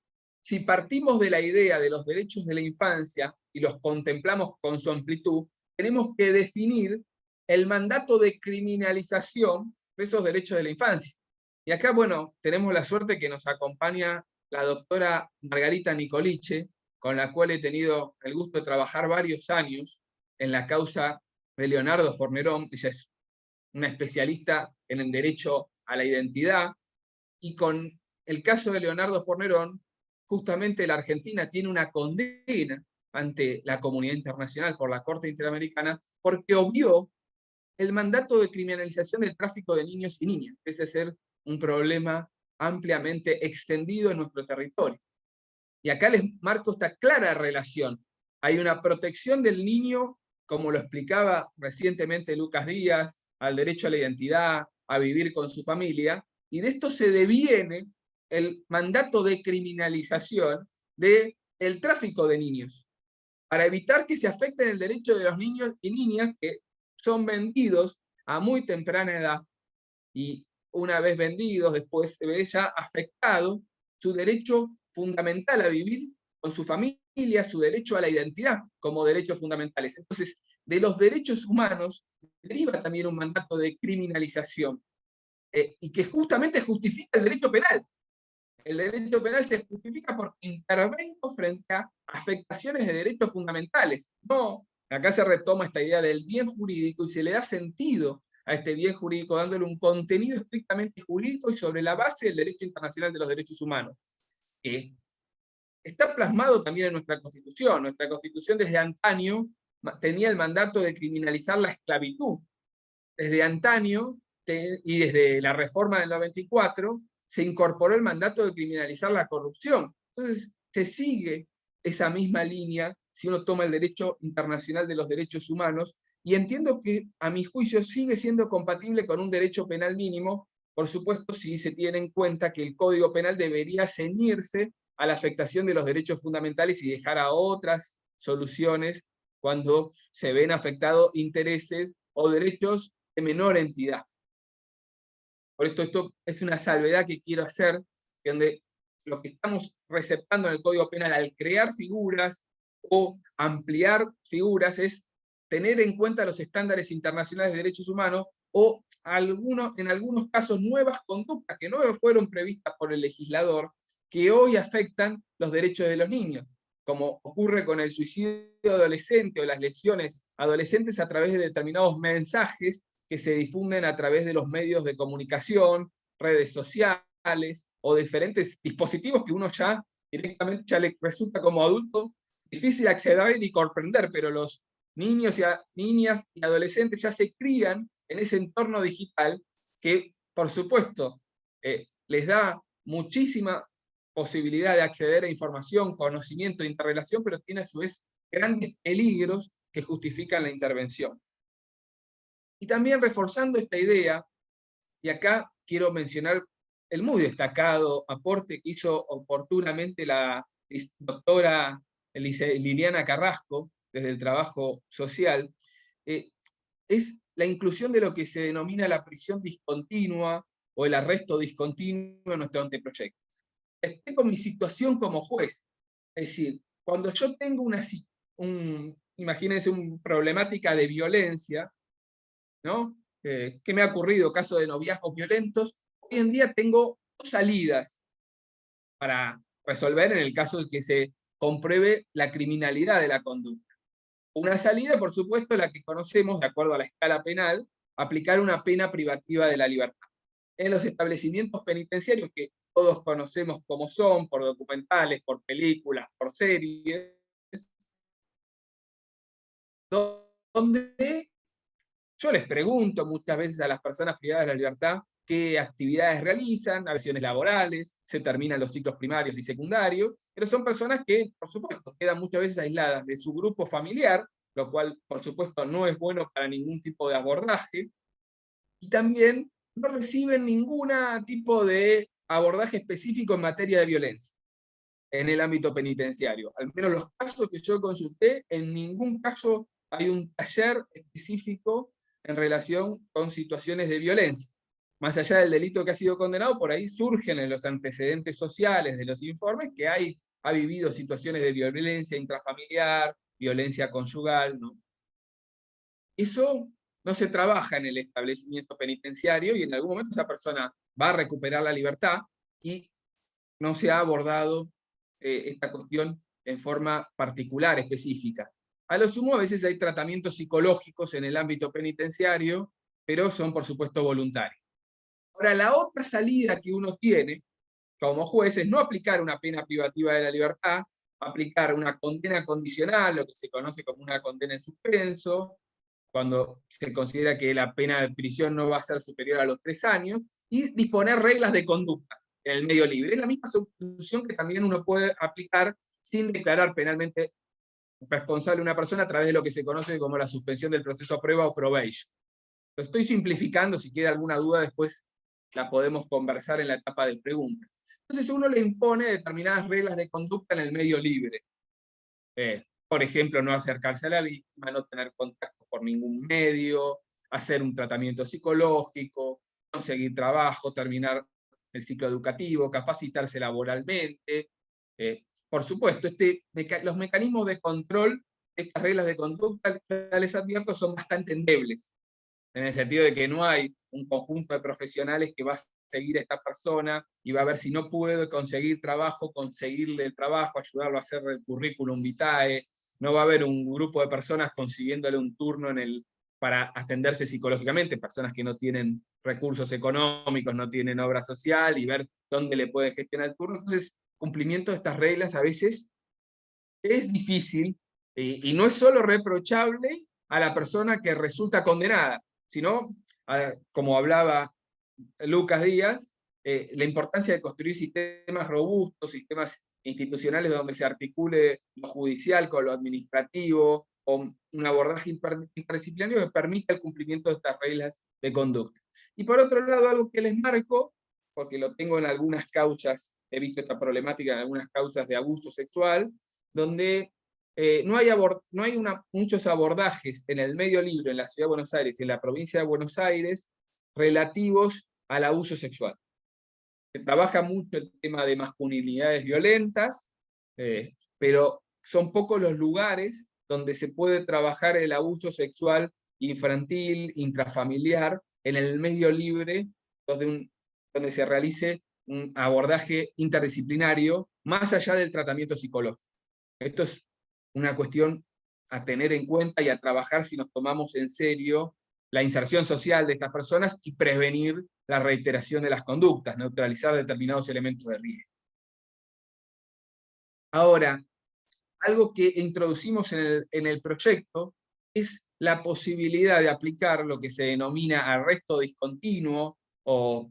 si partimos de la idea de los derechos de la infancia y los contemplamos con su amplitud, tenemos que definir el mandato de criminalización de esos derechos de la infancia. Y acá, bueno, tenemos la suerte que nos acompaña la doctora Margarita Nicoliche, con la cual he tenido el gusto de trabajar varios años en la causa de Leonardo Fornerón. Ella es una especialista en el derecho a la identidad, y con el caso de Leonardo Fornerón, justamente la Argentina tiene una condena ante la comunidad internacional por la Corte Interamericana, porque obvió el mandato de criminalización del tráfico de niños y niñas, ese es ser un problema ampliamente extendido en nuestro territorio. Y acá les marco esta clara relación. Hay una protección del niño, como lo explicaba recientemente Lucas Díaz, al derecho a la identidad, a vivir con su familia, y de esto se deviene el mandato de criminalización del tráfico de niños, para evitar que se afecten el derecho de los niños y niñas que son vendidos a muy temprana edad, y una vez vendidos, después se ve ya afectado su derecho fundamental a vivir con su familia, su derecho a la identidad como derechos fundamentales. Entonces, de los derechos humanos deriva también un mandato de criminalización, y que justamente justifica el derecho penal. El derecho penal se justifica porque intervengo frente a afectaciones de derechos fundamentales. No, acá se retoma esta idea del bien jurídico y se le da sentido a este bien jurídico, dándole un contenido estrictamente jurídico y sobre la base del derecho internacional de los derechos humanos. Está plasmado también en nuestra Constitución. Nuestra Constitución desde antaño tenía el mandato de criminalizar la esclavitud. Desde antaño, y desde la reforma del 94, se incorporó el mandato de criminalizar la corrupción. Entonces, se sigue esa misma línea si uno toma el derecho internacional de los derechos humanos, y entiendo que, a mi juicio, sigue siendo compatible con un derecho penal mínimo, por supuesto, si se tiene en cuenta que el Código Penal debería ceñirse a la afectación de los derechos fundamentales y dejar a otras soluciones cuando se ven afectados intereses o derechos de menor entidad. Por esto es una salvedad que quiero hacer, donde lo que estamos receptando en el Código Penal al crear figuras o ampliar figuras es tener en cuenta los estándares internacionales de derechos humanos o en algunos casos nuevas conductas que no fueron previstas por el legislador, que hoy afectan los derechos de los niños, como ocurre con el suicidio adolescente o las lesiones adolescentes a través de determinados mensajes que se difunden a través de los medios de comunicación, redes sociales o diferentes dispositivos que uno ya directamente ya le resulta como adulto difícil acceder y comprender, pero los niños y niñas y adolescentes ya se crían en ese entorno digital que, por supuesto, les da muchísima posibilidad de acceder a información, conocimiento, interrelación, pero tiene a su vez grandes peligros que justifican la intervención. Y también reforzando esta idea, y acá quiero mencionar el muy destacado aporte que hizo oportunamente la doctora Liliana Carrasco, desde el trabajo social, es la inclusión de lo que se denomina la prisión discontinua o el arresto discontinuo en nuestro anteproyecto. Explico mi situación como juez. Es decir, cuando yo tengo imagínense una problemática de violencia, ¿no? ¿Qué me ha ocurrido? Caso de noviazgos violentos. Hoy en día tengo dos salidas para resolver en el caso de que se compruebe la criminalidad de la conducta. Una salida, por supuesto, la que conocemos, de acuerdo a la escala penal, aplicar una pena privativa de la libertad. En los establecimientos penitenciarios, que todos conocemos cómo son, por documentales, por películas, por series, donde yo les pregunto muchas veces a las personas privadas de la libertad qué actividades realizan, acciones laborales, se terminan los ciclos primarios y secundarios, pero son personas que, por supuesto, quedan muchas veces aisladas de su grupo familiar, lo cual, por supuesto, no es bueno para ningún tipo de abordaje, y también no reciben ningún tipo de abordaje específico en materia de violencia en el ámbito penitenciario. Al menos los casos que yo consulté, en ningún caso hay un taller específico en relación con situaciones de violencia. Más allá del delito que ha sido condenado, por ahí surgen en los antecedentes sociales de los informes que ha vivido situaciones de violencia intrafamiliar, violencia conyugal, ¿no? Eso no se trabaja en el establecimiento penitenciario y en algún momento esa persona va a recuperar la libertad y no se ha abordado esta cuestión en forma particular, específica. A lo sumo, a veces hay tratamientos psicológicos en el ámbito penitenciario, pero son, por supuesto, voluntarios. Ahora, la otra salida que uno tiene como juez es no aplicar una pena privativa de la libertad, aplicar una condena condicional, lo que se conoce como una condena en suspenso, cuando se considera que la pena de prisión no va a ser superior a los 3 años, y disponer reglas de conducta en el medio libre. Es la misma solución que también uno puede aplicar sin declarar penalmente responsable a una persona a través de lo que se conoce como la suspensión del proceso a prueba o probation. Lo estoy simplificando, si queda alguna duda después la podemos conversar en la etapa de preguntas. Entonces uno le impone determinadas reglas de conducta en el medio libre. Por ejemplo, no acercarse a la víctima, no tener contacto por ningún medio, hacer un tratamiento psicológico, conseguir trabajo, terminar el ciclo educativo, capacitarse laboralmente. Por supuesto, los mecanismos de control de estas reglas de conducta, ya les advierto, son bastante endebles, en el sentido de que no hay un conjunto de profesionales que va a seguir a esta persona y va a ver si no puede conseguir trabajo, conseguirle el trabajo, ayudarlo a hacer el currículum vitae. No va a haber un grupo de personas consiguiéndole un turno para atenderse psicológicamente, personas que no tienen recursos económicos, no tienen obra social, y ver dónde le puede gestionar el turno. Entonces, cumplimiento de estas reglas a veces es difícil, y no es solo reprochable a la persona que resulta condenada, sino, como hablaba Lucas Díaz, la importancia de construir sistemas robustos, sistemas institucionales donde se articule lo judicial con lo administrativo, o un abordaje interdisciplinario que permita el cumplimiento de estas reglas de conducta. Y por otro lado, algo que les marco, porque lo tengo en algunas causas, he visto esta problemática en algunas causas de abuso sexual, donde no hay muchos abordajes en el medio libre, en la Ciudad de Buenos Aires y en la provincia de Buenos Aires, relativos al abuso sexual. Se trabaja mucho el tema de masculinidades violentas, pero son pocos los lugares donde se puede trabajar el abuso sexual infantil, intrafamiliar, en el medio libre, donde se realice un abordaje interdisciplinario, más allá del tratamiento psicológico. Esto es una cuestión a tener en cuenta y a trabajar si nos tomamos en serio la inserción social de estas personas y prevenir la reiteración de las conductas, neutralizar determinados elementos de riesgo. Ahora, algo que introducimos en el proyecto es la posibilidad de aplicar lo que se denomina arresto discontinuo o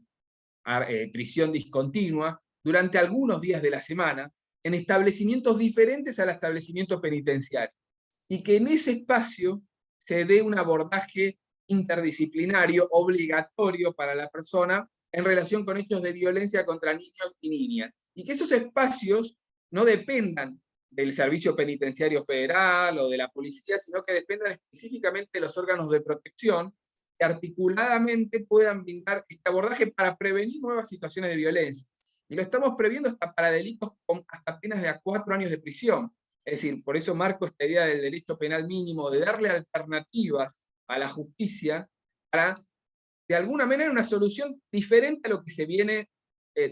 prisión discontinua durante algunos días de la semana en establecimientos diferentes al establecimiento penitenciario, y que en ese espacio se dé un abordaje interdisciplinario obligatorio para la persona en relación con hechos de violencia contra niños y niñas, y que esos espacios no dependan del Servicio Penitenciario Federal o de la policía, sino que dependan específicamente de los órganos de protección, que articuladamente puedan brindar este abordaje para prevenir nuevas situaciones de violencia. Y lo estamos previendo hasta para delitos con hasta penas de 4 años de prisión. Es decir, por eso marco esta idea del derecho penal mínimo, de darle alternativas a la justicia para, de alguna manera, una solución diferente a lo que se viene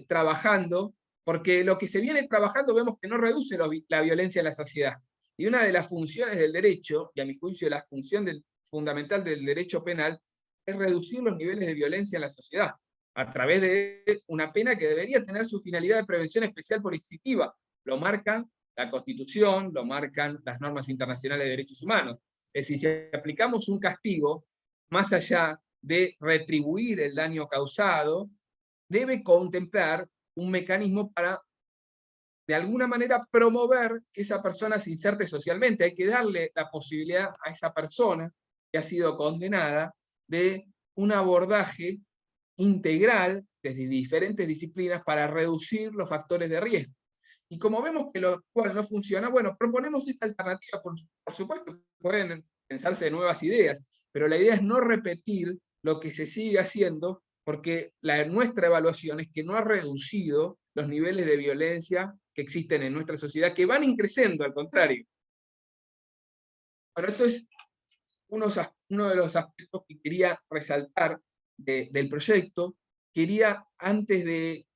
trabajando, porque lo que se viene trabajando vemos que no reduce la violencia en la sociedad. Y una de las funciones del derecho, y a mi juicio la función fundamental del derecho penal, es reducir los niveles de violencia en la sociedad, a través de una pena que debería tener su finalidad de prevención especial coercitiva. Lo marca la Constitución, lo marcan las normas internacionales de derechos humanos. Es decir, si aplicamos un castigo, más allá de retribuir el daño causado, debe contemplar un mecanismo para, de alguna manera, promover que esa persona se inserte socialmente. Hay que darle la posibilidad a esa persona que ha sido condenada de un abordaje integral desde diferentes disciplinas para reducir los factores de riesgo. Y como vemos que lo cual no funciona, bueno, proponemos esta alternativa. Por supuesto, pueden pensarse nuevas ideas, pero la idea es no repetir lo que se sigue haciendo, porque nuestra evaluación es que no ha reducido los niveles de violencia que existen en nuestra sociedad, que van increciendo, al contrario. Bueno, esto es uno de los aspectos que quería resaltar del proyecto. Quería, antes de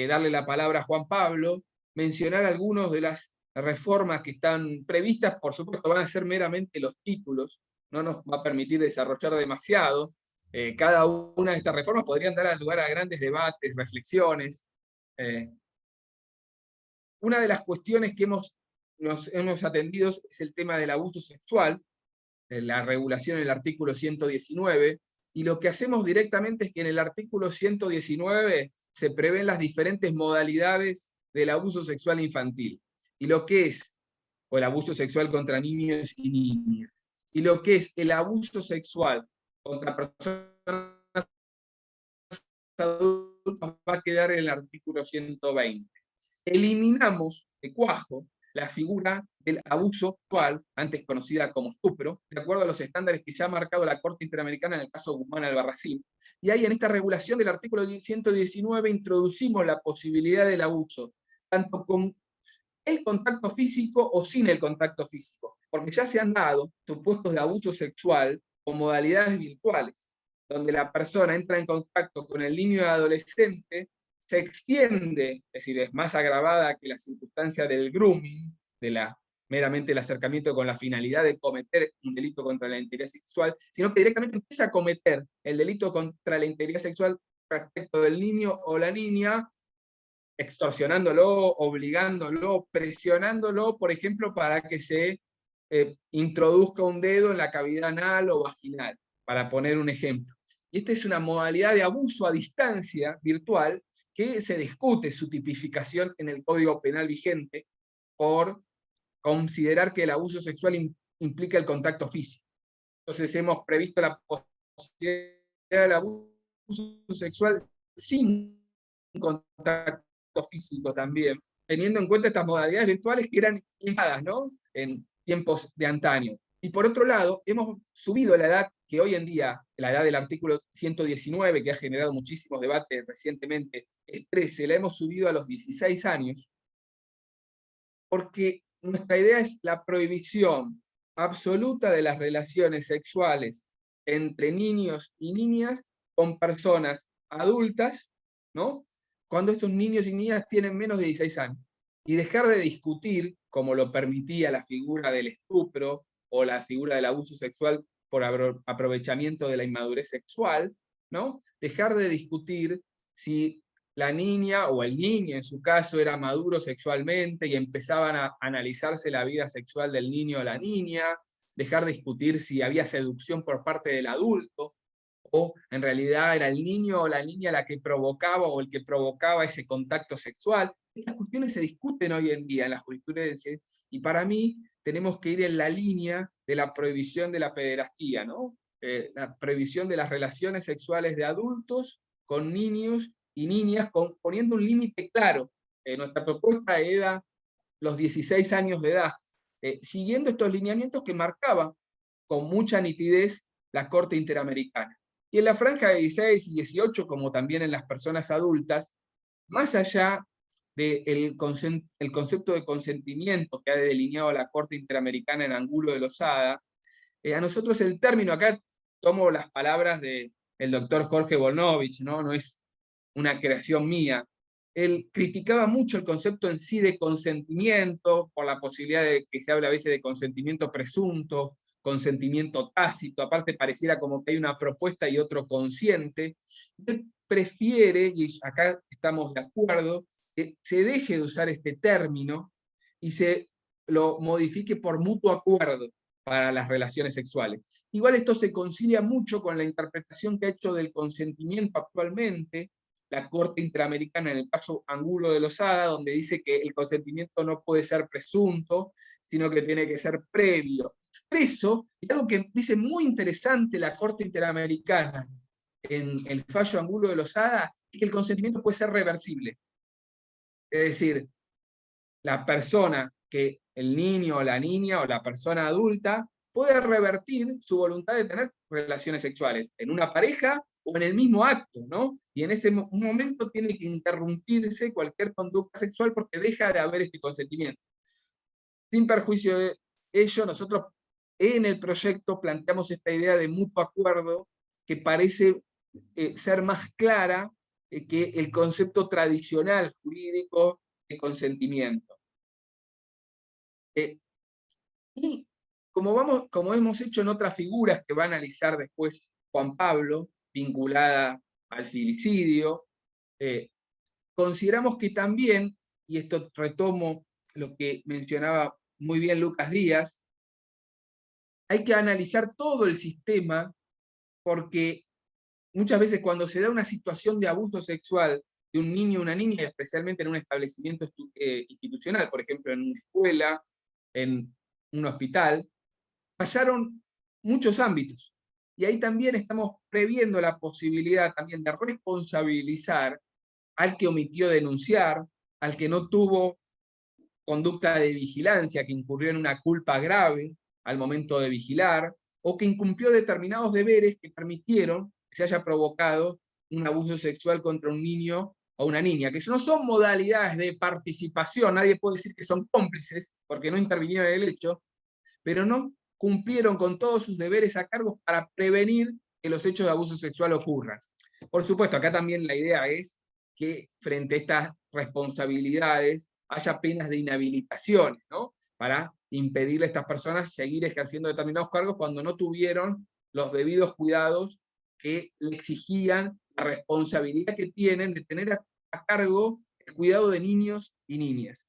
darle la palabra a Juan Pablo, mencionar algunas de las reformas que están previstas. Por supuesto, van a ser meramente los títulos, no nos va a permitir desarrollar demasiado. Cada una de estas reformas podrían dar lugar a grandes debates, reflexiones. Una de las cuestiones que nos hemos atendido es el tema del abuso sexual, la regulación en el artículo 119, y lo que hacemos directamente es que en el artículo 119 se prevén las diferentes modalidades del abuso sexual infantil, y lo que es, o el abuso sexual contra niños y niñas, y lo que es el abuso sexual contra personas adultas va a quedar en el artículo 120. Eliminamos de cuajo la figura del abuso sexual, antes conocida como estupro, de acuerdo a los estándares que ya ha marcado la Corte Interamericana en el caso Guzmán-Albarracín. Y ahí, en esta regulación del artículo 119, introducimos la posibilidad del abuso, tanto con el contacto físico o sin el contacto físico, porque ya se han dado supuestos de abuso sexual con modalidades virtuales, donde la persona entra en contacto con el niño y adolescente, se extiende, es decir, es más agravada que la circunstancia del grooming, meramente el acercamiento con la finalidad de cometer un delito contra la integridad sexual, sino que directamente empieza a cometer el delito contra la integridad sexual respecto del niño o la niña, extorsionándolo, obligándolo, presionándolo, por ejemplo, para que se introduzca un dedo en la cavidad anal o vaginal, para poner un ejemplo. Y esta es una modalidad de abuso a distancia virtual que se discute su tipificación en el Código Penal vigente por considerar que el abuso sexual implica el contacto físico. Entonces hemos previsto la posibilidad del abuso sexual sin contacto físico también, teniendo en cuenta estas modalidades virtuales que eran limitadas, ¿no?, en tiempos de antaño. Y por otro lado, hemos subido la edad que hoy en día, la edad del artículo 119, que ha generado muchísimos debates recientemente, es 13, la hemos subido a los 16 años, porque nuestra idea es la prohibición absoluta de las relaciones sexuales entre niños y niñas con personas adultas, ¿no?, cuando estos niños y niñas tienen menos de 16 años, y dejar de discutir, como lo permitía la figura del estupro o la figura del abuso sexual por aprovechamiento de la inmadurez sexual, ¿no?, dejar de discutir si la niña o el niño en su caso era maduro sexualmente y empezaban a analizarse la vida sexual del niño o la niña, dejar de discutir si había seducción por parte del adulto, o en realidad era el niño o la niña la que provocaba o el que provocaba ese contacto sexual. Estas cuestiones se discuten hoy en día en la jurisprudencia, y para mí tenemos que ir en la línea de la prohibición de la pederastía, ¿no? La prohibición de las relaciones sexuales de adultos con niños y niñas, poniendo un límite claro. Nuestra propuesta era los 16 años de edad, siguiendo estos lineamientos que marcaba con mucha nitidez la Corte Interamericana. Y en la franja de 16 y 18, como también en las personas adultas, más allá del concepto de consentimiento que ha delineado la Corte Interamericana en Angulo de Lozada, a nosotros el término, acá tomo las palabras del doctor Jorge Volnovich, no es una creación mía, él criticaba mucho el concepto en sí de consentimiento, por la posibilidad de que se habla a veces de consentimiento presunto, consentimiento tácito, aparte pareciera como que hay una propuesta y otro consciente. Él prefiere, y acá estamos de acuerdo, que se deje de usar este término y se lo modifique por mutuo acuerdo. para las relaciones sexuales. Igual esto se concilia mucho con la interpretación que ha hecho del consentimiento actualmente la Corte Interamericana en el caso Angulo de Lozada, donde dice que el consentimiento no puede ser presunto, sino que tiene que ser previo, expreso, y algo que dice muy interesante la Corte Interamericana en el fallo Angulo de Lozada, es que el consentimiento puede ser reversible. Es decir, la persona, que el niño o la niña o la persona adulta puede revertir su voluntad de tener relaciones sexuales en una pareja o en el mismo acto, ¿no? Y en ese momento tiene que interrumpirse cualquier conducta sexual porque deja de haber este consentimiento. Sin perjuicio de ello, nosotros en el proyecto planteamos esta idea de mutuo acuerdo que parece ser más clara que el concepto tradicional jurídico de consentimiento. Y como hemos hecho en otras figuras que va a analizar después Juan Pablo, vinculada al filicidio, consideramos que también, y esto retomo lo que mencionaba muy bien Lucas Díaz, hay que analizar todo el sistema, porque muchas veces cuando se da una situación de abuso sexual de un niño o una niña, especialmente en un establecimiento institucional, por ejemplo en una escuela, en un hospital, fallaron muchos ámbitos. Y ahí también estamos previendo la posibilidad también de responsabilizar al que omitió denunciar, al que no tuvo conducta de vigilancia, que incurrió en una culpa grave al momento de vigilar, o que incumplió determinados deberes que permitieron que se haya provocado un abuso sexual contra un niño o una niña, que no son modalidades de participación, nadie puede decir que son cómplices, porque no intervinieron en el hecho, pero no cumplieron con todos sus deberes a cargo para prevenir que los hechos de abuso sexual ocurran. Por supuesto, acá también la idea es que frente a estas responsabilidades haya penas de inhabilitación, ¿no? Para impedirle a estas personas seguir ejerciendo determinados cargos cuando no tuvieron los debidos cuidados que le exigían la responsabilidad que tienen de tener a cargo el cuidado de niños y niñas.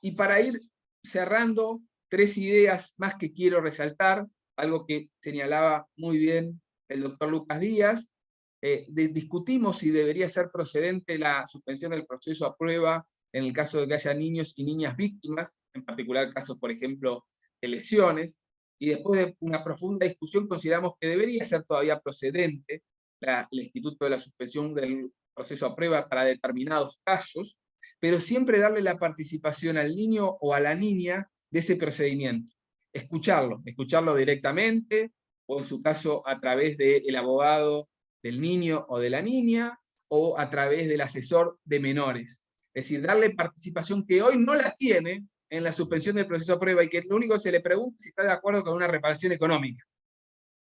Y para ir cerrando, 3 ideas más que quiero resaltar, algo que señalaba muy bien el doctor Lucas Díaz. Discutimos si debería ser procedente la suspensión del proceso a prueba en el caso de que haya niños y niñas víctimas, en particular casos, por ejemplo, de lesiones, y después de una profunda discusión consideramos que debería ser todavía procedente el instituto de la suspensión del proceso a prueba para determinados casos, pero siempre darle la participación al niño o a la niña de ese procedimiento. Escucharlo directamente, o en su caso a través del abogado del niño o de la niña, o a través del asesor de menores. Es decir, darle participación que hoy no la tiene en la suspensión del proceso a prueba, y que lo único que se le pregunta es si está de acuerdo con una reparación económica,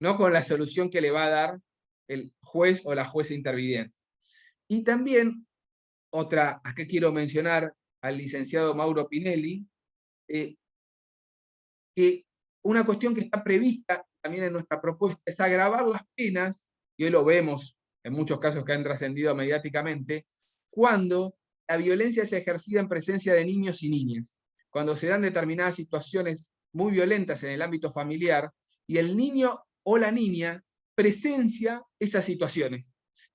no con la solución que le va a dar el juez o la jueza interviniente. Y también, acá quiero mencionar al licenciado Mauro Pinelli, que una cuestión que está prevista también en nuestra propuesta es agravar las penas, y hoy lo vemos en muchos casos que han trascendido mediáticamente, cuando la violencia es ejercida en presencia de niños y niñas, cuando se dan determinadas situaciones muy violentas en el ámbito familiar, y el niño o la niña presencia esas situaciones.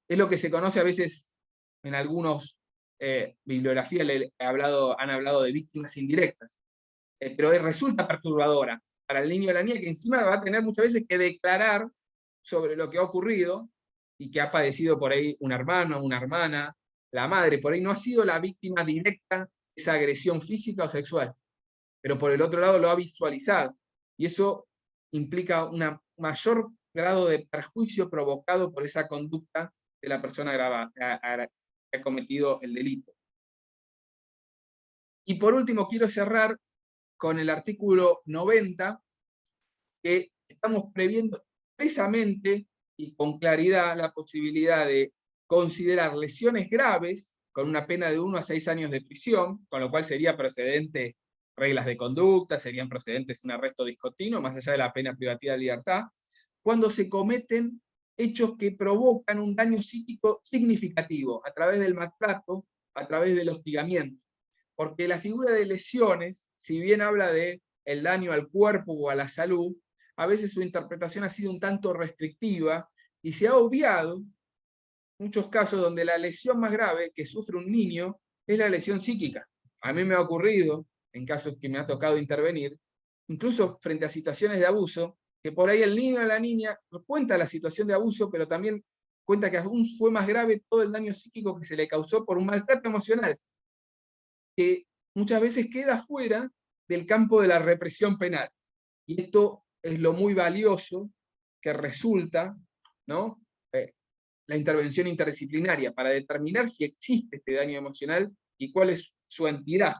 Es lo que se conoce a veces en algunos bibliografías han hablado de víctimas indirectas. Pero resulta perturbadora para el niño o la niña, que encima va a tener muchas veces que declarar sobre lo que ha ocurrido y que ha padecido por ahí un hermano, una hermana, la madre, por ahí no ha sido la víctima directa de esa agresión física o sexual, pero por el otro lado lo ha visualizado, y eso implica un mayor grado de perjuicio provocado por esa conducta de la persona que ha cometido el delito. Y por último quiero cerrar con el artículo 90, que estamos previendo precisamente y con claridad la posibilidad de considerar lesiones graves con una pena de 1 a 6 años de prisión, con lo cual sería procedente reglas de conducta, serían procedentes un arresto discontinuo, más allá de la pena privativa de libertad, cuando se cometen hechos que provocan un daño psíquico significativo, a través del maltrato, a través del hostigamiento. Porque la figura de lesiones, si bien habla de el daño al cuerpo o a la salud, a veces su interpretación ha sido un tanto restrictiva y se ha obviado muchos casos donde la lesión más grave que sufre un niño es la lesión psíquica. A mí me ha ocurrido, en casos que me ha tocado intervenir, incluso frente a situaciones de abuso, que por ahí el niño o la niña cuenta la situación de abuso, pero también cuenta que aún fue más grave todo el daño psíquico que se le causó por un maltrato emocional, que muchas veces queda fuera del campo de la represión penal. Y esto es lo muy valioso que resulta, ¿no? La intervención interdisciplinaria para determinar si existe este daño emocional y cuál es su entidad.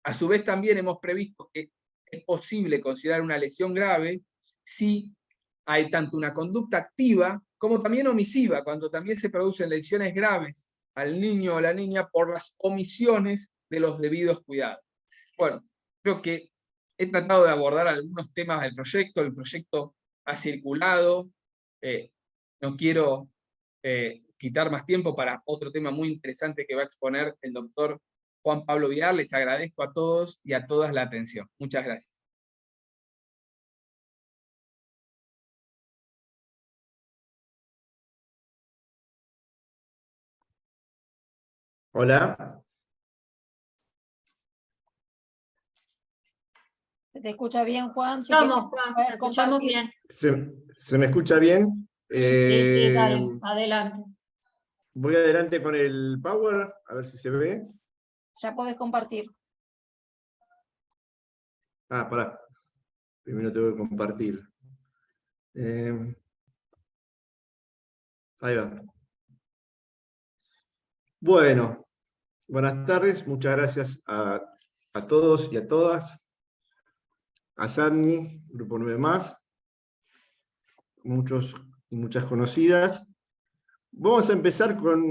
A su vez también hemos previsto que es posible considerar una lesión grave si hay tanto una conducta activa como también omisiva, cuando también se producen lesiones graves al niño o la niña por las omisiones de los debidos cuidados. Bueno, creo que he tratado de abordar algunos temas del proyecto. El proyecto ha circulado. No quiero quitar más tiempo para otro tema muy interesante que va a exponer el doctor Juan Pablo Villar. Les agradezco a todos y a todas la atención. Muchas gracias. Hola. ¿Se te escucha bien, Juan? Si Estamos, querés, Juan, puedes te escuchamos compartir. bien. ¿Se me escucha bien? Sí, dale, adelante. Voy adelante con el Power, a ver si se ve. Ya podés compartir. Ah, pará. Primero tengo que compartir. Ahí va. Bueno, buenas tardes. Muchas gracias a todos y a todas. A Sadni, Grupo 9 más. Muchos y muchas conocidas. Vamos a empezar con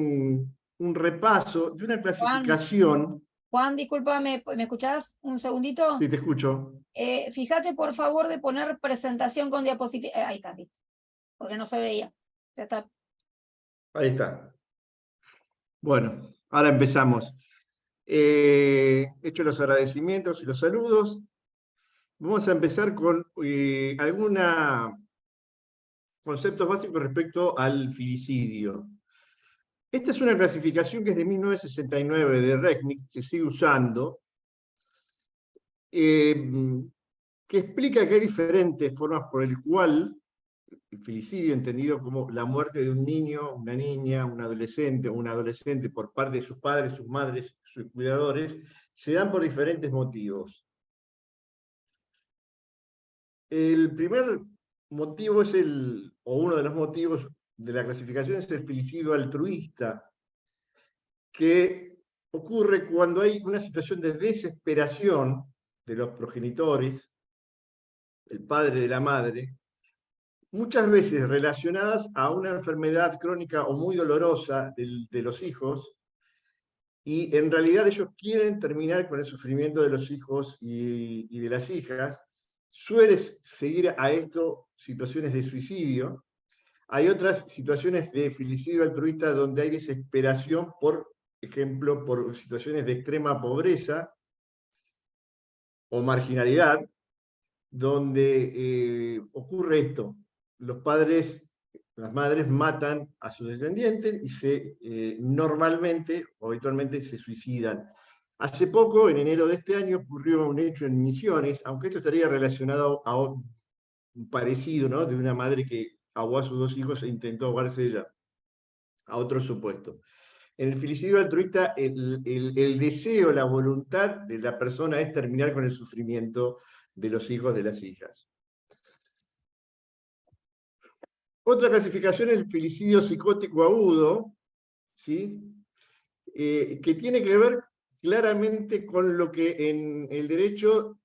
un repaso de una clasificación. Juan, discúlpame, ¿me escuchás un segundito? Sí, te escucho. Fíjate, por favor, de poner presentación con diapositiva. Ahí está, listo. Porque no se veía. Ya está. Ahí está. Bueno, ahora empezamos. Hecho los agradecimientos y los saludos, vamos a empezar con algunos conceptos básicos respecto al filicidio. Esta es una clasificación que es de 1969 de Rechnik, se sigue usando, que explica que hay diferentes formas por el cual el filicidio, entendido como la muerte de un niño, una niña, un adolescente o un adolescente por parte de sus padres, sus madres, sus cuidadores, se dan por diferentes motivos. El primer motivo es o uno de los motivos de la clasificación es el filicidio altruista, que ocurre cuando hay una situación de desesperación de los progenitores, el padre de la madre, muchas veces relacionadas a una enfermedad crónica o muy dolorosa de los hijos, y en realidad ellos quieren terminar con el sufrimiento de los hijos y de las hijas. Suele seguir a esto situaciones de suicidio. Hay otras situaciones de filicidio altruista donde hay desesperación, por ejemplo, por situaciones de extrema pobreza o marginalidad, donde ocurre esto. Los padres, las madres matan a sus descendientes y normalmente o habitualmente se suicidan. Hace poco, en enero de este año, ocurrió un hecho en Misiones, aunque esto estaría relacionado a un parecido, ¿no? De una madre que ahogó a sus dos hijos e intentó ahogarse ella, a otro supuesto. En el filicidio altruista, el deseo, la voluntad de la persona es terminar con el sufrimiento de los hijos, de las hijas. Otra clasificación es el filicidio psicótico agudo, ¿sí? Que tiene que ver claramente con lo que en el derecho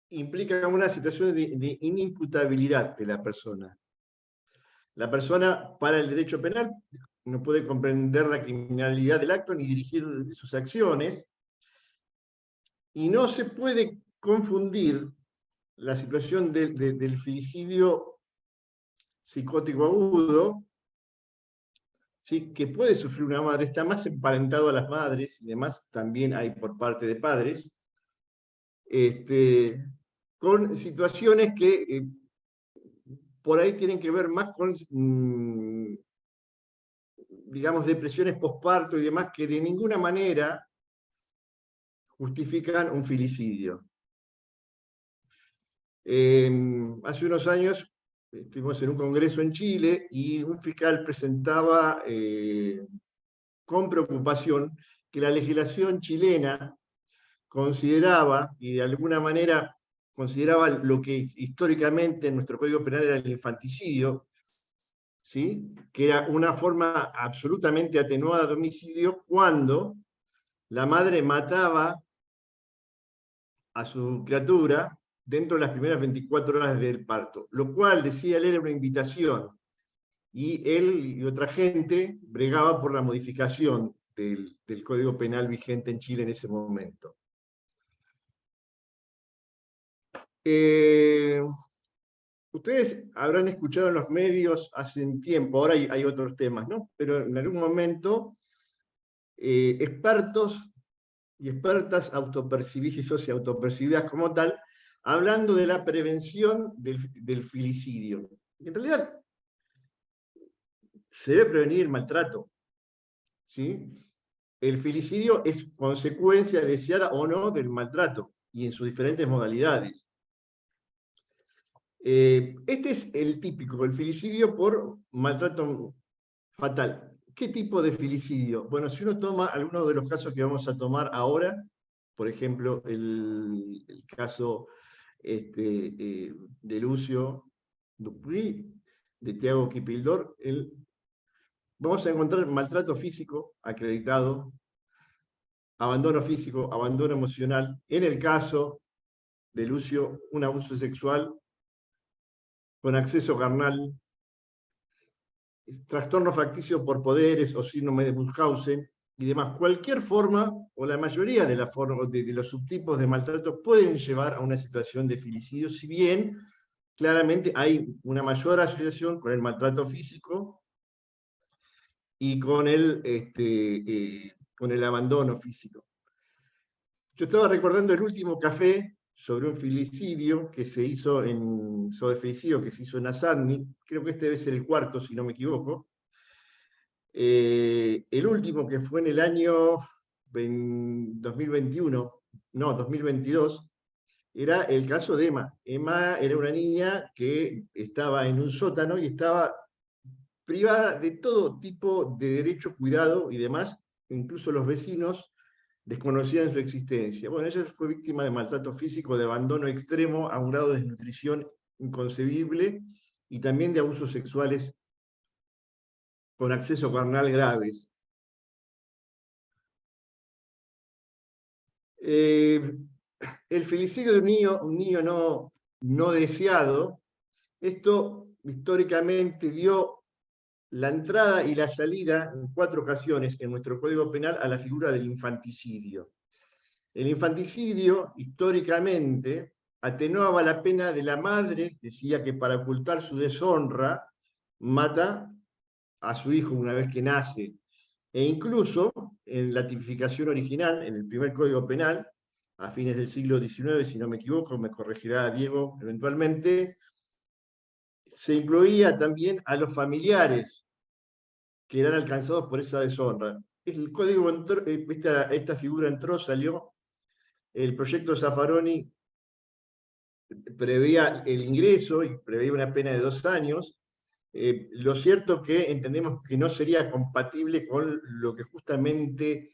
implica una situación de inimputabilidad de la persona. La persona, para el derecho penal, no puede comprender la criminalidad del acto ni dirigir sus acciones, y no se puede confundir la situación del filicidio psicótico agudo, ¿sí? Que puede sufrir una madre, está más emparentado a las madres, y demás también hay por parte de padres, con situaciones que por ahí tienen que ver más con, digamos, depresiones posparto y demás, que de ninguna manera justifican un filicidio. Hace unos años estuvimos en un congreso en Chile y un fiscal presentaba con preocupación que la legislación chilena consideraba, y de alguna manera consideraba lo que históricamente en nuestro Código Penal era el infanticidio, ¿sí? Que era una forma absolutamente atenuada de homicidio cuando la madre mataba a su criatura dentro de las primeras 24 horas del parto, lo cual, decía él, era una invitación, y él y otra gente bregaba por la modificación del Código Penal vigente en Chile en ese momento. Ustedes habrán escuchado en los medios hace un tiempo, ahora hay otros temas, ¿no? Pero en algún momento, expertos y expertas autopercibidas y autopercibidas como tal, hablando de la prevención del filicidio. En realidad, se debe prevenir el maltrato, ¿sí? El filicidio es consecuencia deseada o no del maltrato, y en sus diferentes modalidades. Este es el típico, el filicidio por maltrato fatal. ¿Qué tipo de filicidio? Bueno, si uno toma algunos de los casos que vamos a tomar ahora, por ejemplo, el caso de Lucio Dupuy, de Thiago Kipildor, vamos a encontrar maltrato físico acreditado, abandono físico, abandono emocional. En el caso de Lucio, un abuso sexual con acceso carnal, trastorno facticio por poderes o síndrome de Munchausen y demás. Cualquier forma, o la mayoría de, de los subtipos de maltrato pueden llevar a una situación de filicidio, si bien claramente hay una mayor asociación con el maltrato físico y con el abandono físico. Yo estaba recordando el último café sobre un filicidio que se hizo sobre filicidio que se hizo en Asadni, creo que este debe ser el cuarto, si no me equivoco. El último, que fue en el año 2021, no, 2022, era el caso de Emma. Emma era una niña que estaba en un sótano y estaba privada de todo tipo de derecho, cuidado y demás. Incluso los vecinos desconocían su existencia. Bueno, ella fue víctima de maltrato físico, de abandono extremo a un grado de desnutrición inconcebible y también de abusos sexuales con acceso carnal graves. El filicidio de un niño no deseado, esto históricamente dio la entrada y la salida en 4 ocasiones en nuestro Código Penal a la figura del infanticidio. El infanticidio, históricamente, atenuaba la pena de la madre, decía que para ocultar su deshonra, mata a su hijo una vez que nace. E incluso, en la tipificación original, en el primer Código Penal, a fines del siglo XIX, si no me equivoco, me corregirá Diego eventualmente, se incluía también a los familiares que eran alcanzados por esa deshonra. El código entró, esta figura entró, salió. El proyecto Zaffaroni preveía el ingreso y preveía una pena de 2 años. Lo cierto que entendemos que no sería compatible con lo que justamente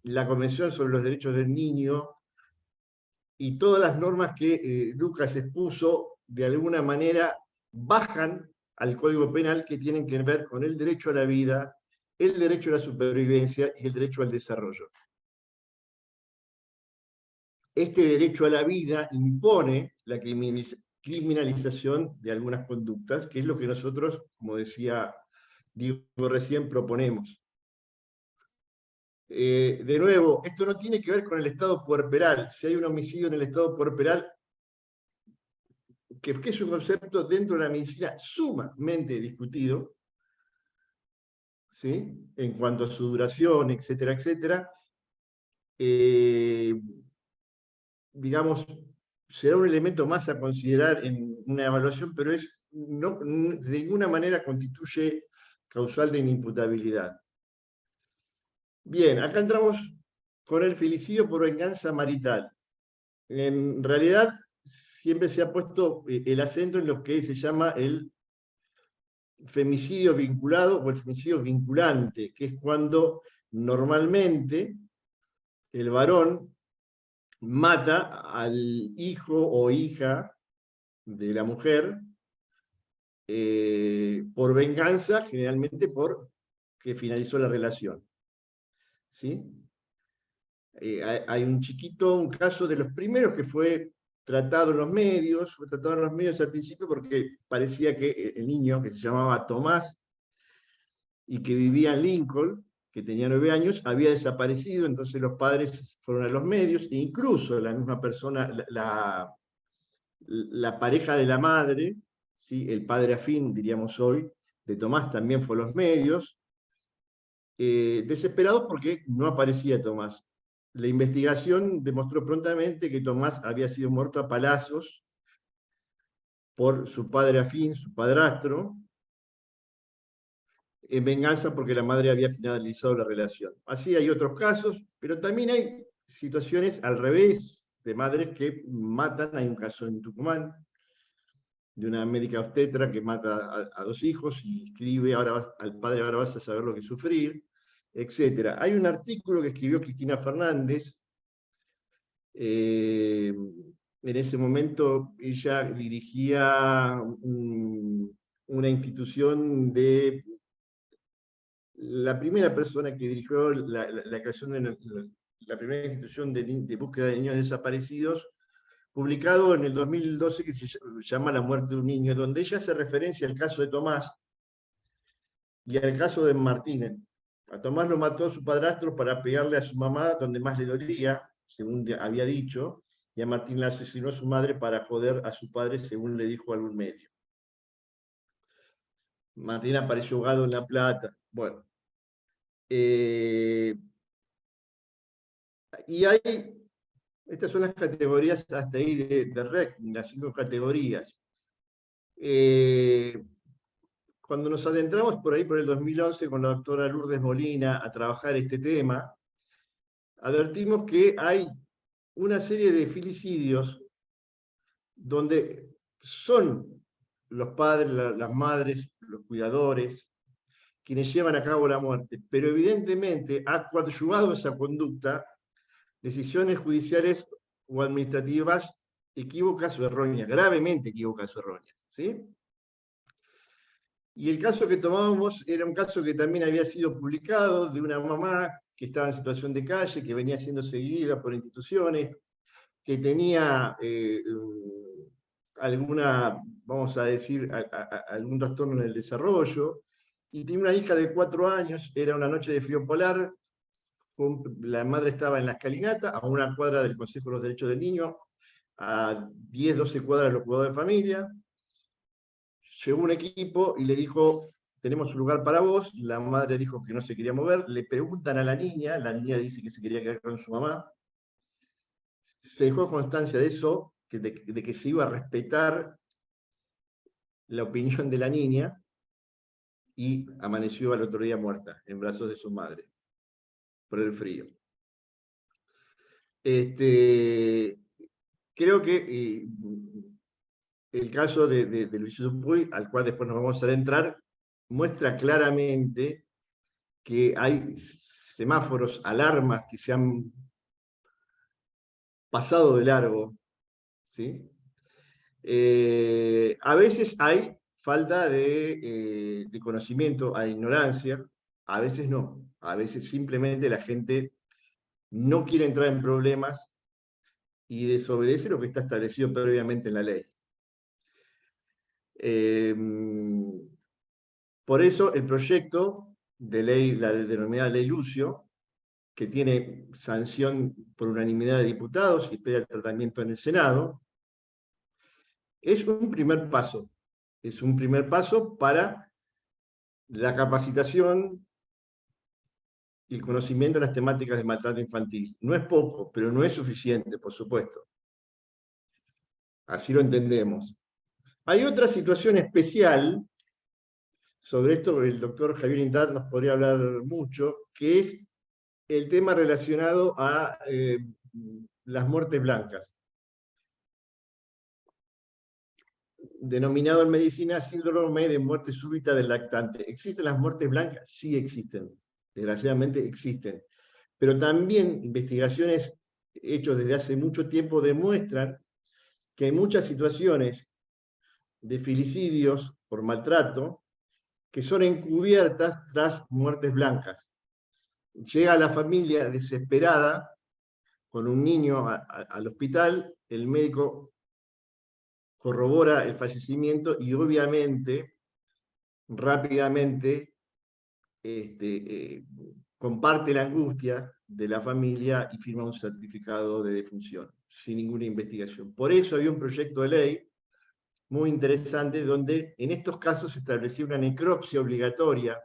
la Convención sobre los Derechos del Niño y todas las normas que Lucas expuso, de alguna manera bajan al Código Penal, que tienen que ver con el derecho a la vida, el derecho a la supervivencia y el derecho al desarrollo. Este derecho a la vida impone la criminalización de algunas conductas, que es lo que nosotros, como decía Diego recién, proponemos. De nuevo, esto no tiene que ver con el estado puerperal. Si hay un homicidio en el estado puerperal, que es un concepto dentro de la medicina sumamente discutido, ¿sí? En cuanto a su duración, etcétera, etcétera. digamos, será un elemento más a considerar en una evaluación, pero de ninguna manera constituye causal de inimputabilidad. Bien, acá entramos con el filicidio por venganza marital. En realidad, siempre se ha puesto el acento en lo que se llama el femicidio vinculado o el femicidio vinculante, que es cuando normalmente el varón mata al hijo o hija de la mujer por venganza, generalmente por que finalizó la relación. ¿Sí? Hay un caso de los primeros que fue tratado en los medios, al principio porque parecía que el niño, que se llamaba Tomás, y que vivía en Lincoln, que tenía 9 años, había desaparecido, entonces los padres fueron a los medios, e incluso la misma persona, la pareja de la madre, ¿sí? El padre afín, diríamos hoy, de Tomás también fue a los medios, desesperados porque no aparecía Tomás. La investigación demostró prontamente que Tomás había sido muerto a palazos por su padre afín, su padrastro, en venganza porque la madre había finalizado la relación. Así hay otros casos, pero también hay situaciones al revés, de madres que matan. Hay un caso en Tucumán, de una médica obstetra que mata a 2 hijos y escribe al padre: ahora vas a saber lo que es sufrir, etc. Hay un artículo que escribió Cristina Fernández. En ese momento ella dirigía una institución la primera persona que dirigió la creación de la primera institución de búsqueda de niños desaparecidos, publicado en el 2012, que se llama La muerte de un niño, donde ella hace referencia al caso de Tomás y al caso de Martínez. A Tomás lo mató su padrastro para pegarle a su mamá donde más le dolía, según había dicho, y a Martín le asesinó a su madre para joder a su padre, según le dijo algún medio. Martín apareció ahogado en La Plata. Bueno. Y estas son las categorías hasta ahí de REC, las 5 categorías. Cuando nos adentramos por ahí por el 2011 con la doctora Lourdes Molina a trabajar este tema, advertimos que hay una serie de filicidios donde son los padres, las madres, los cuidadores, quienes llevan a cabo la muerte, pero evidentemente ha coadyuvado esa conducta decisiones judiciales o administrativas equívocas o erróneas, gravemente equívocas o erróneas, ¿sí? Y el caso que tomábamos era un caso que también había sido publicado, de una mamá que estaba en situación de calle, que venía siendo seguida por instituciones, que tenía vamos a decir, algún trastorno en el desarrollo, y tenía una hija de 4 años, era una noche de frío polar, la madre estaba en la escalinata, a 1 cuadra del Consejo de los Derechos del Niño, a 10, 12 cuadras de los cuidados de familia. Llegó un equipo y le dijo: tenemos un lugar para vos. La madre dijo que no se quería mover. Le preguntan a la niña dice que se quería quedar con su mamá. Se dejó constancia de eso, de que se iba a respetar la opinión de la niña, y amaneció al otro día muerta, en brazos de su madre, por el frío. Creo que el caso de Luisito Puig, al cual después nos vamos a adentrar, muestra claramente que hay semáforos, alarmas que se han pasado de largo, ¿sí? A veces hay falta de conocimiento, hay ignorancia, a veces no, a veces simplemente la gente no quiere entrar en problemas y desobedece lo que está establecido previamente en la ley. Por eso el proyecto de ley, la denominada Ley Lucio, que tiene sanción por unanimidad de diputados y espera el tratamiento en el Senado, es un primer paso. Es un primer paso para la capacitación y el conocimiento de las temáticas de maltrato infantil. No es poco, pero no es suficiente, por supuesto. Así lo entendemos. Hay otra situación especial, sobre esto el doctor Javier Intat nos podría hablar mucho, que es el tema relacionado a las muertes blancas. Denominado en medicina síndrome de muerte súbita del lactante. ¿Existen las muertes blancas? Sí existen, desgraciadamente existen. Pero también investigaciones hechas desde hace mucho tiempo demuestran que hay muchas situaciones de filicidios por maltrato que son encubiertas tras muertes blancas. Llega la familia desesperada con un niño al hospital, el médico corrobora el fallecimiento y obviamente, rápidamente, comparte la angustia de la familia y firma un certificado de defunción, sin ninguna investigación. Por eso había un proyecto de ley muy interesante donde en estos casos se establecía una necropsia obligatoria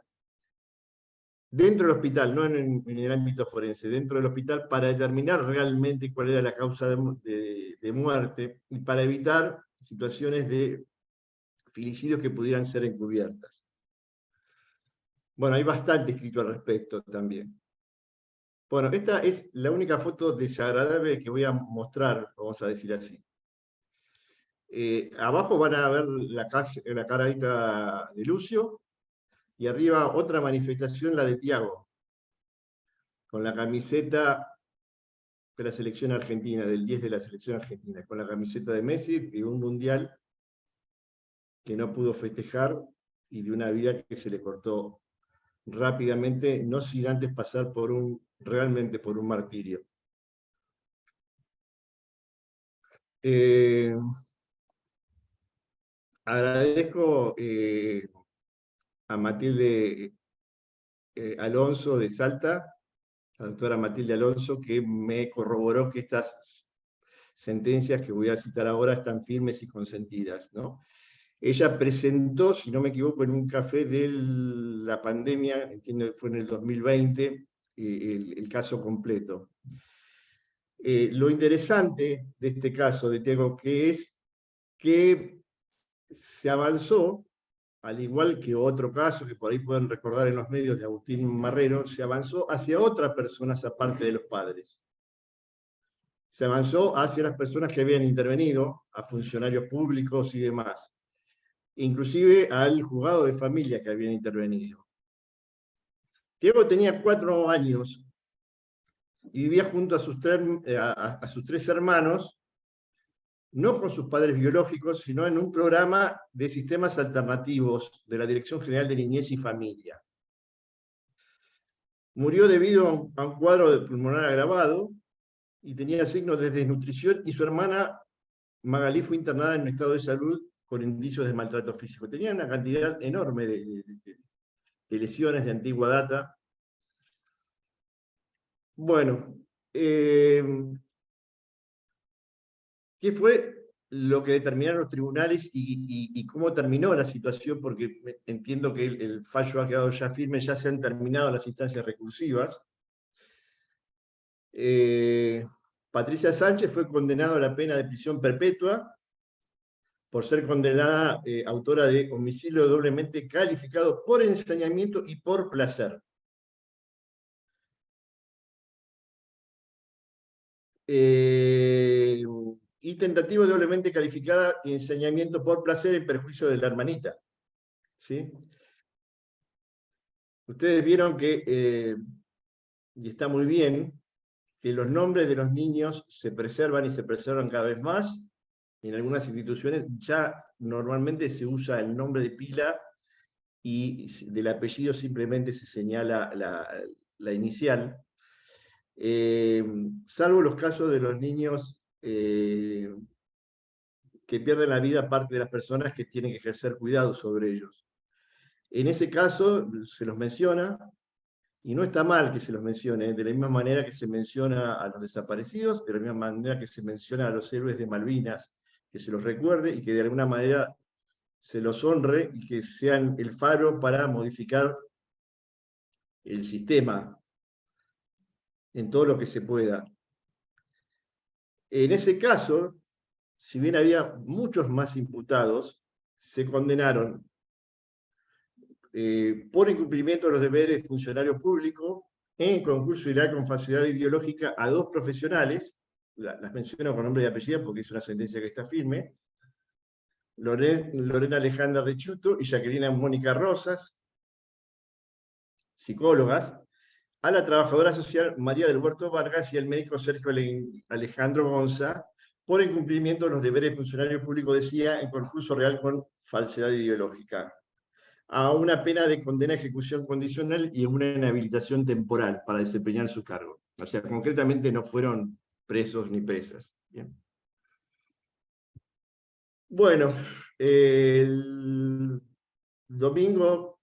dentro del hospital, no en el ámbito forense, dentro del hospital, para determinar realmente cuál era la causa de muerte y para evitar situaciones de filicidios que pudieran ser encubiertas. Bueno, hay bastante escrito al respecto también. Bueno, esta es la única foto desagradable que voy a mostrar, vamos a decir así. Abajo van a ver la carita de Lucio, y arriba otra manifestación, la de Thiago, con la camiseta de la selección argentina, del 10 de la selección argentina, con la camiseta de Messi, de un mundial que no pudo festejar y de una vida que se le cortó rápidamente, no sin antes pasar realmente por un martirio. Agradezco a Matilde Alonso de Salta, la doctora Matilde Alonso, que me corroboró que estas sentencias que voy a citar ahora están firmes y consentidas, ¿no? Ella presentó, si no me equivoco, en un café de la pandemia, entiendo que fue en el 2020, el caso completo. Lo interesante de este caso de Thiago, que es que se avanzó, al igual que otro caso que por ahí pueden recordar en los medios de Agustín Marrero, se avanzó hacia otras personas aparte de los padres. Se avanzó hacia las personas que habían intervenido, a funcionarios públicos y demás, inclusive al juzgado de familia que habían intervenido. Thiago tenía 4 años y vivía junto a sus 3 hermanos, no con sus padres biológicos, sino en un programa de sistemas alternativos de la Dirección General de Niñez y Familia. Murió debido a un cuadro de pulmonar agravado y tenía signos de desnutrición, y su hermana Magalí fue internada en un estado de salud con indicios de maltrato físico. Tenía una cantidad enorme de lesiones de antigua data. Bueno, ¿qué fue lo que determinaron los tribunales y cómo terminó la situación? Porque entiendo que el fallo ha quedado ya firme, ya se han terminado las instancias recursivas. Patricia Sánchez fue condenada a la pena de prisión perpetua por ser condenada autora de homicidio doblemente calificado por ensañamiento y por placer. Y tentativa doblemente calificada y ensañamiento por placer en perjuicio de la hermanita. ¿Sí? Ustedes vieron que, y está muy bien, que los nombres de los niños se preservan y se preservan cada vez más. En algunas instituciones ya normalmente se usa el nombre de pila y del apellido simplemente se señala la inicial. Salvo los casos de los niños que pierden la vida parte de las personas que tienen que ejercer cuidado sobre ellos. En ese caso se los menciona, y no está mal que se los mencione, de la misma manera que se menciona a los desaparecidos, de la misma manera que se menciona a los héroes de Malvinas, que se los recuerde y que de alguna manera se los honre y que sean el faro para modificar el sistema en todo lo que se pueda. En ese caso, si bien había muchos más imputados, se condenaron por incumplimiento de los deberes de funcionario público en concurso irá con falsedad ideológica a 2 profesionales, las menciono con nombre y apellido porque es una sentencia que está firme, Lorena Alejandra Rechuto y Jacqueline Mónica Rosas, psicólogas, a la trabajadora social María del Huerto Vargas y al médico Sergio Alejandro Gonza, por incumplimiento de los deberes de funcionario público, decía, en concurso real con falsedad ideológica, a una pena de condena a ejecución condicional y una inhabilitación temporal para desempeñar su cargo. O sea, concretamente no fueron presos ni presas. Bien. Bueno, el domingo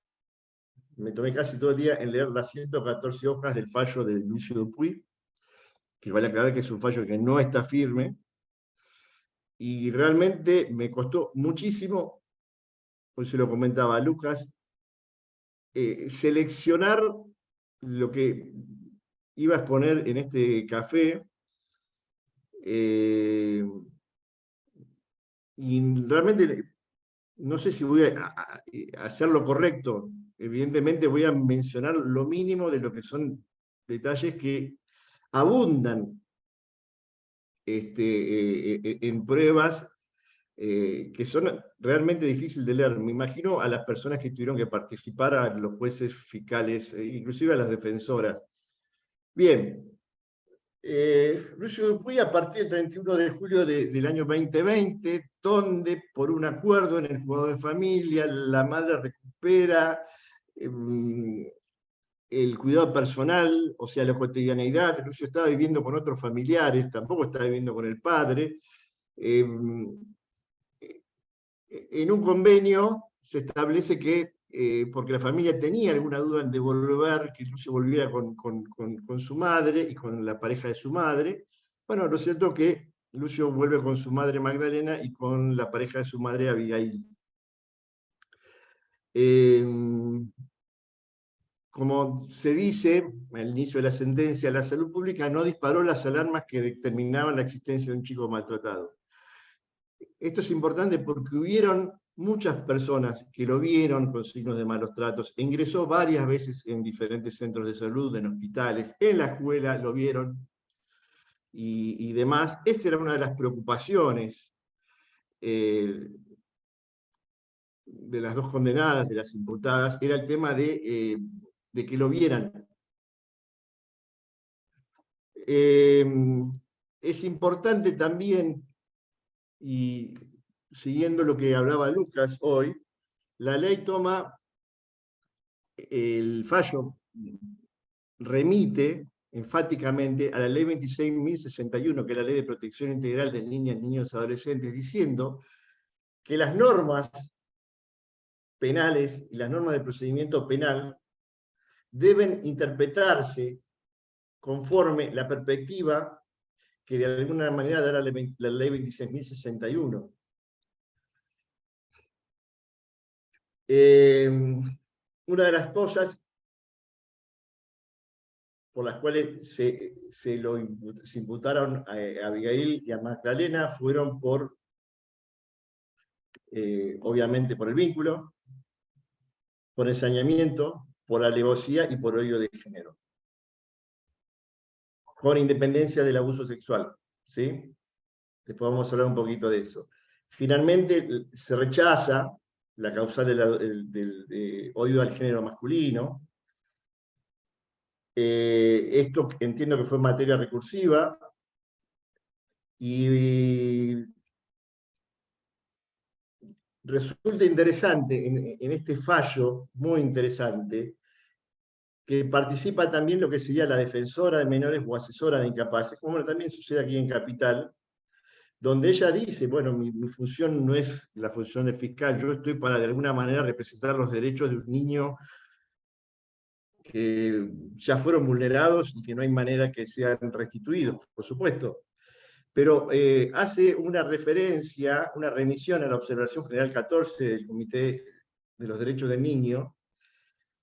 me tomé casi todo el día en leer las 114 hojas del fallo de Lucio Dupuy, que vale aclarar que es un fallo que no está firme, y realmente me costó muchísimo, hoy se lo comentaba a Lucas, seleccionar lo que iba a exponer en este café, y realmente no sé si voy a hacer lo correcto. Evidentemente voy a mencionar lo mínimo de lo que son detalles que abundan en pruebas que son realmente difíciles de leer. Me imagino a las personas que tuvieron que participar, a los jueces fiscales, inclusive a las defensoras. Bien, Lucio Dupuy, a partir del 31 de julio del año 2020, donde por un acuerdo en el juzgado de familia, la madre recupera el cuidado personal, o sea, la cotidianeidad. Lucio estaba viviendo con otros familiares, tampoco estaba viviendo con el padre. En un convenio se establece que, porque la familia tenía alguna duda en devolver, que Lucio volviera con su madre y con la pareja de su madre. Bueno, lo cierto es que Lucio vuelve con su madre Magdalena y con la pareja de su madre Abigail. Como se dice al inicio de la sentencia, la salud pública no disparó las alarmas que determinaban la existencia de un chico maltratado. Esto es importante porque hubieron muchas personas que lo vieron con signos de malos tratos. Ingresó varias veces en diferentes centros de salud, en hospitales, en la escuela lo vieron y demás. Esa era una de las preocupaciones de las 2 condenadas, de las imputadas, era el tema de que lo vieran. Es importante también, y siguiendo lo que hablaba Lucas hoy, la ley toma, el fallo remite enfáticamente a la ley 26.061, que es la Ley de Protección Integral de Niñas, Niños y Adolescentes, diciendo que las normas penales y las normas de procedimiento penal deben interpretarse conforme la perspectiva que de alguna manera da la ley 26.061. Una de las cosas por las cuales se imputaron a Abigail y a Magdalena fueron por, obviamente, por el vínculo, por ensañamiento, por alevosía y por odio de género, con independencia del abuso sexual, ¿sí? Después vamos a hablar un poquito de eso. Finalmente se rechaza la causal de odio al género masculino. Esto entiendo que fue materia recursiva, y resulta interesante en este fallo, muy interesante, que participa también lo que sería la defensora de menores o asesora de incapaces, como también sucede aquí en Capital, donde ella dice, bueno, mi función no es la función de fiscal, yo estoy para de alguna manera representar los derechos de un niño que ya fueron vulnerados y que no hay manera que sean restituidos, por supuesto. Pero hace una referencia, una remisión a la Observación General 14 del Comité de los Derechos del Niño,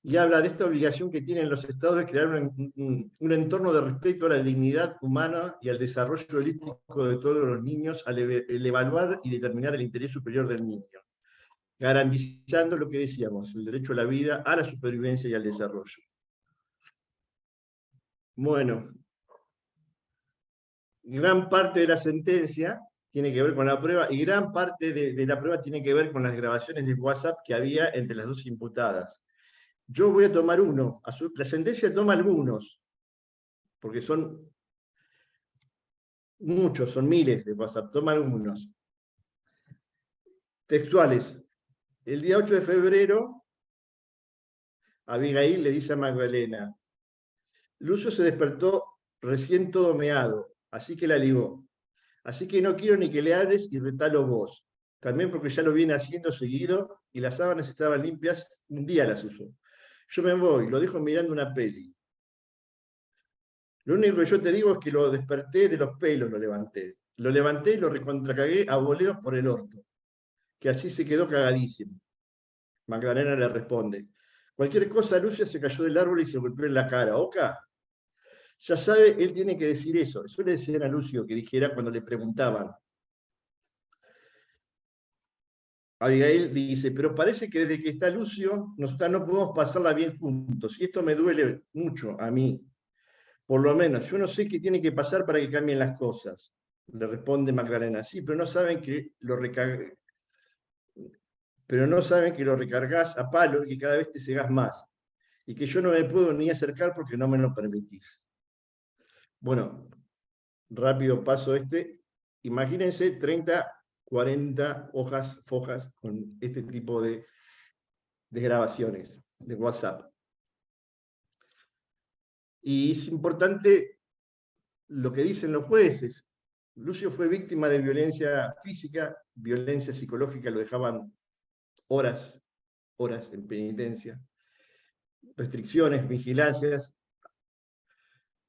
y habla de esta obligación que tienen los estados de crear un entorno de respeto a la dignidad humana y al desarrollo holístico de todos los niños al evaluar y determinar el interés superior del niño, garantizando lo que decíamos, el derecho a la vida, a la supervivencia y al desarrollo. Bueno, gran parte de la sentencia tiene que ver con la prueba, y gran parte de la prueba tiene que ver con las grabaciones de WhatsApp que había entre las dos imputadas. Yo voy a tomar uno, la sentencia toma algunos, porque son muchos, son miles de WhatsApp, toma algunos. Textuales. El día 8 de febrero, Abigail le dice a Magdalena: Lucio se despertó recién todo meado, así que la ligó. Así que no quiero ni que le hables y retalo vos. También porque ya lo viene haciendo seguido y las sábanas estaban limpias, un día las usó. Yo me voy, lo dejo mirando una peli. Lo único que yo te digo es que lo desperté de los pelos, lo levanté. Lo levanté y lo recontracagué a voleos por el orto, que así se quedó cagadísimo. Magdalena le responde: cualquier cosa, Lucia se cayó del árbol y se golpeó en la cara. ¿Oca? Ya sabe, él tiene que decir eso. Eso le decían a Lucio que dijera cuando le preguntaban. Abigail dice: pero parece que desde que está Lucio, nosotros no podemos pasarla bien juntos. Y esto me duele mucho a mí. Por lo menos, yo no sé qué tiene que pasar para que cambien las cosas. Le responde Magdalena: sí, pero no saben que lo recargas a palo y que cada vez te cegás más. Y que yo no me puedo ni acercar porque no me lo permitís. Bueno, rápido paso este. Imagínense 30, 40 fojas con este tipo de grabaciones de WhatsApp. Y es importante lo que dicen los jueces. Lucio fue víctima de violencia física, violencia psicológica, lo dejaban horas en penitencia, restricciones, vigilancias,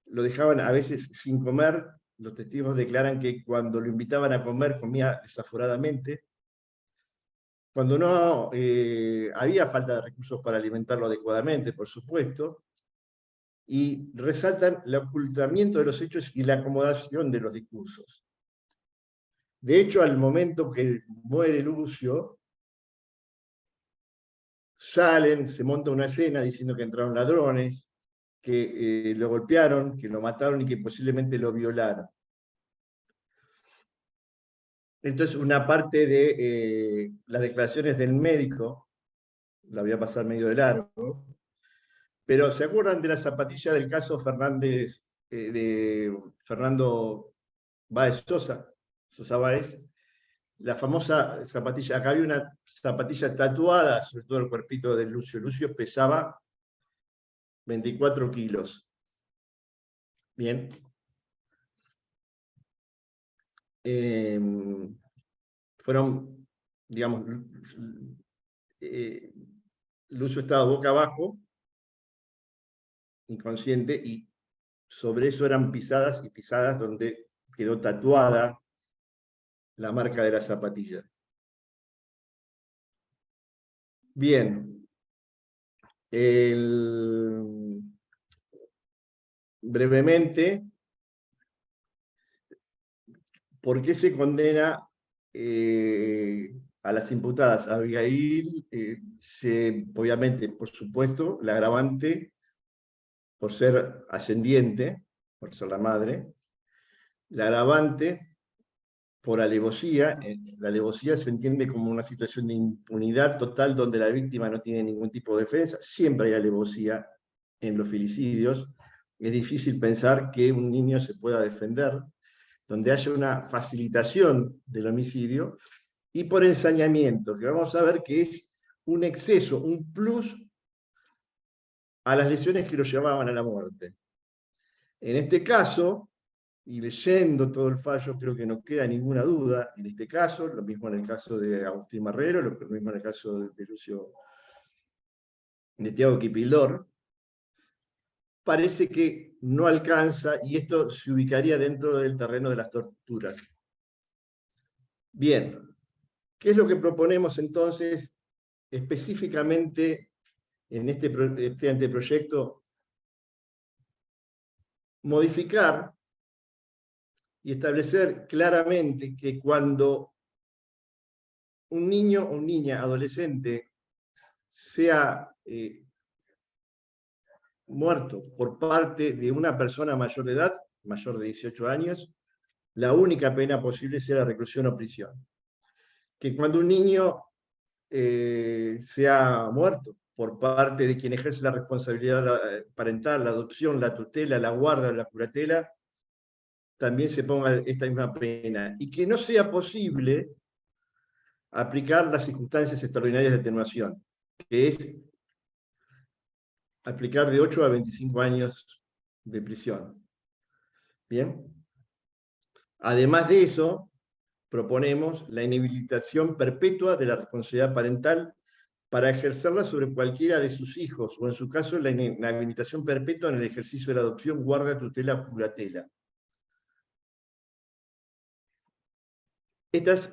lo dejaban a veces sin comer. Los testigos declaran que cuando lo invitaban a comer comía desaforadamente. Cuando no había falta de recursos para alimentarlo adecuadamente, por supuesto, y resaltan el ocultamiento de los hechos y la acomodación de los discursos. De hecho, al momento que muere Lucio, salen, se monta una escena diciendo que entraron ladrones, que lo golpearon, que lo mataron y que posiblemente lo violaron. Entonces, una parte de las declaraciones del médico, la voy a pasar medio de largo, pero ¿se acuerdan de la zapatilla del caso Fernández, de Fernando Báez Sosa Báez? La famosa zapatilla, acá había una zapatilla tatuada sobre todo el cuerpito de Lucio. Lucio pesaba 24 kilos. Bien. Fueron, digamos, Lucio estaba boca abajo, inconsciente, y sobre eso eran pisadas y pisadas donde quedó tatuada la marca de la zapatilla. Bien. Brevemente, ¿por qué se condena a las imputadas? Abigail, obviamente, por supuesto, la agravante por ser ascendiente, por ser la madre, la agravante por alevosía. La alevosía se entiende como una situación de impunidad total donde la víctima no tiene ningún tipo de defensa. Siempre hay alevosía en los filicidios. Es difícil pensar que un niño se pueda defender, donde haya una facilitación del homicidio, y por ensañamiento, que vamos a ver que es un exceso, un plus a las lesiones que lo llevaban a la muerte. En este caso, y leyendo todo el fallo, creo que no queda ninguna duda en este caso, lo mismo en el caso de Agustín Marrero, lo mismo en el caso de Tiago Quipildor, parece que no alcanza, y esto se ubicaría dentro del terreno de las torturas. Bien, ¿qué es lo que proponemos entonces específicamente en este anteproyecto modificar y establecer claramente que cuando un niño o niña adolescente sea muerto por parte de una persona mayor de edad, mayor de 18 años, la única pena posible sea la reclusión o prisión. Que cuando un niño sea muerto por parte de quien ejerce la responsabilidad parental, la adopción, la tutela, la guarda, la curatela, también se ponga esta misma pena. Y que no sea posible aplicar las circunstancias extraordinarias de atenuación, que es aplicar de 8 a 25 años de prisión. ¿Bien? Además de eso, proponemos la inhabilitación perpetua de la responsabilidad parental para ejercerla sobre cualquiera de sus hijos, o en su caso la inhabilitación perpetua en el ejercicio de la adopción, guarda, tutela o curatela. Esta es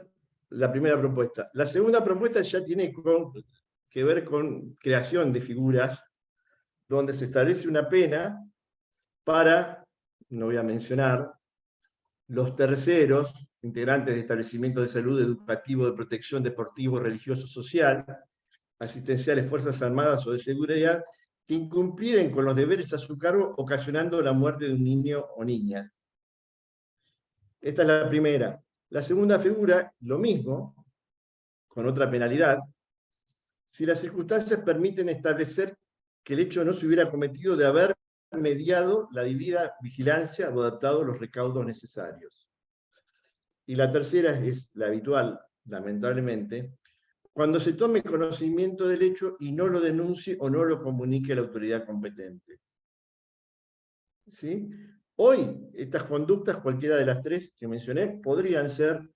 la primera propuesta. La segunda propuesta ya tiene que ver con creación de figuras donde se establece una pena para, no voy a mencionar, los terceros, integrantes de establecimientos de salud, educativo, de protección, deportivo, religioso, social, asistenciales, fuerzas armadas o de seguridad, que incumplieren con los deberes a su cargo, ocasionando la muerte de un niño o niña. Esta es la primera. La segunda figura, lo mismo, con otra penalidad, si las circunstancias permiten establecer que el hecho no se hubiera cometido de haber mediado la debida vigilancia o adaptado los recaudos necesarios. Y la tercera es la habitual, lamentablemente, cuando se tome conocimiento del hecho y no lo denuncie o no lo comunique a la autoridad competente. ¿Sí? Hoy, estas conductas, cualquiera de las tres que mencioné, podrían ser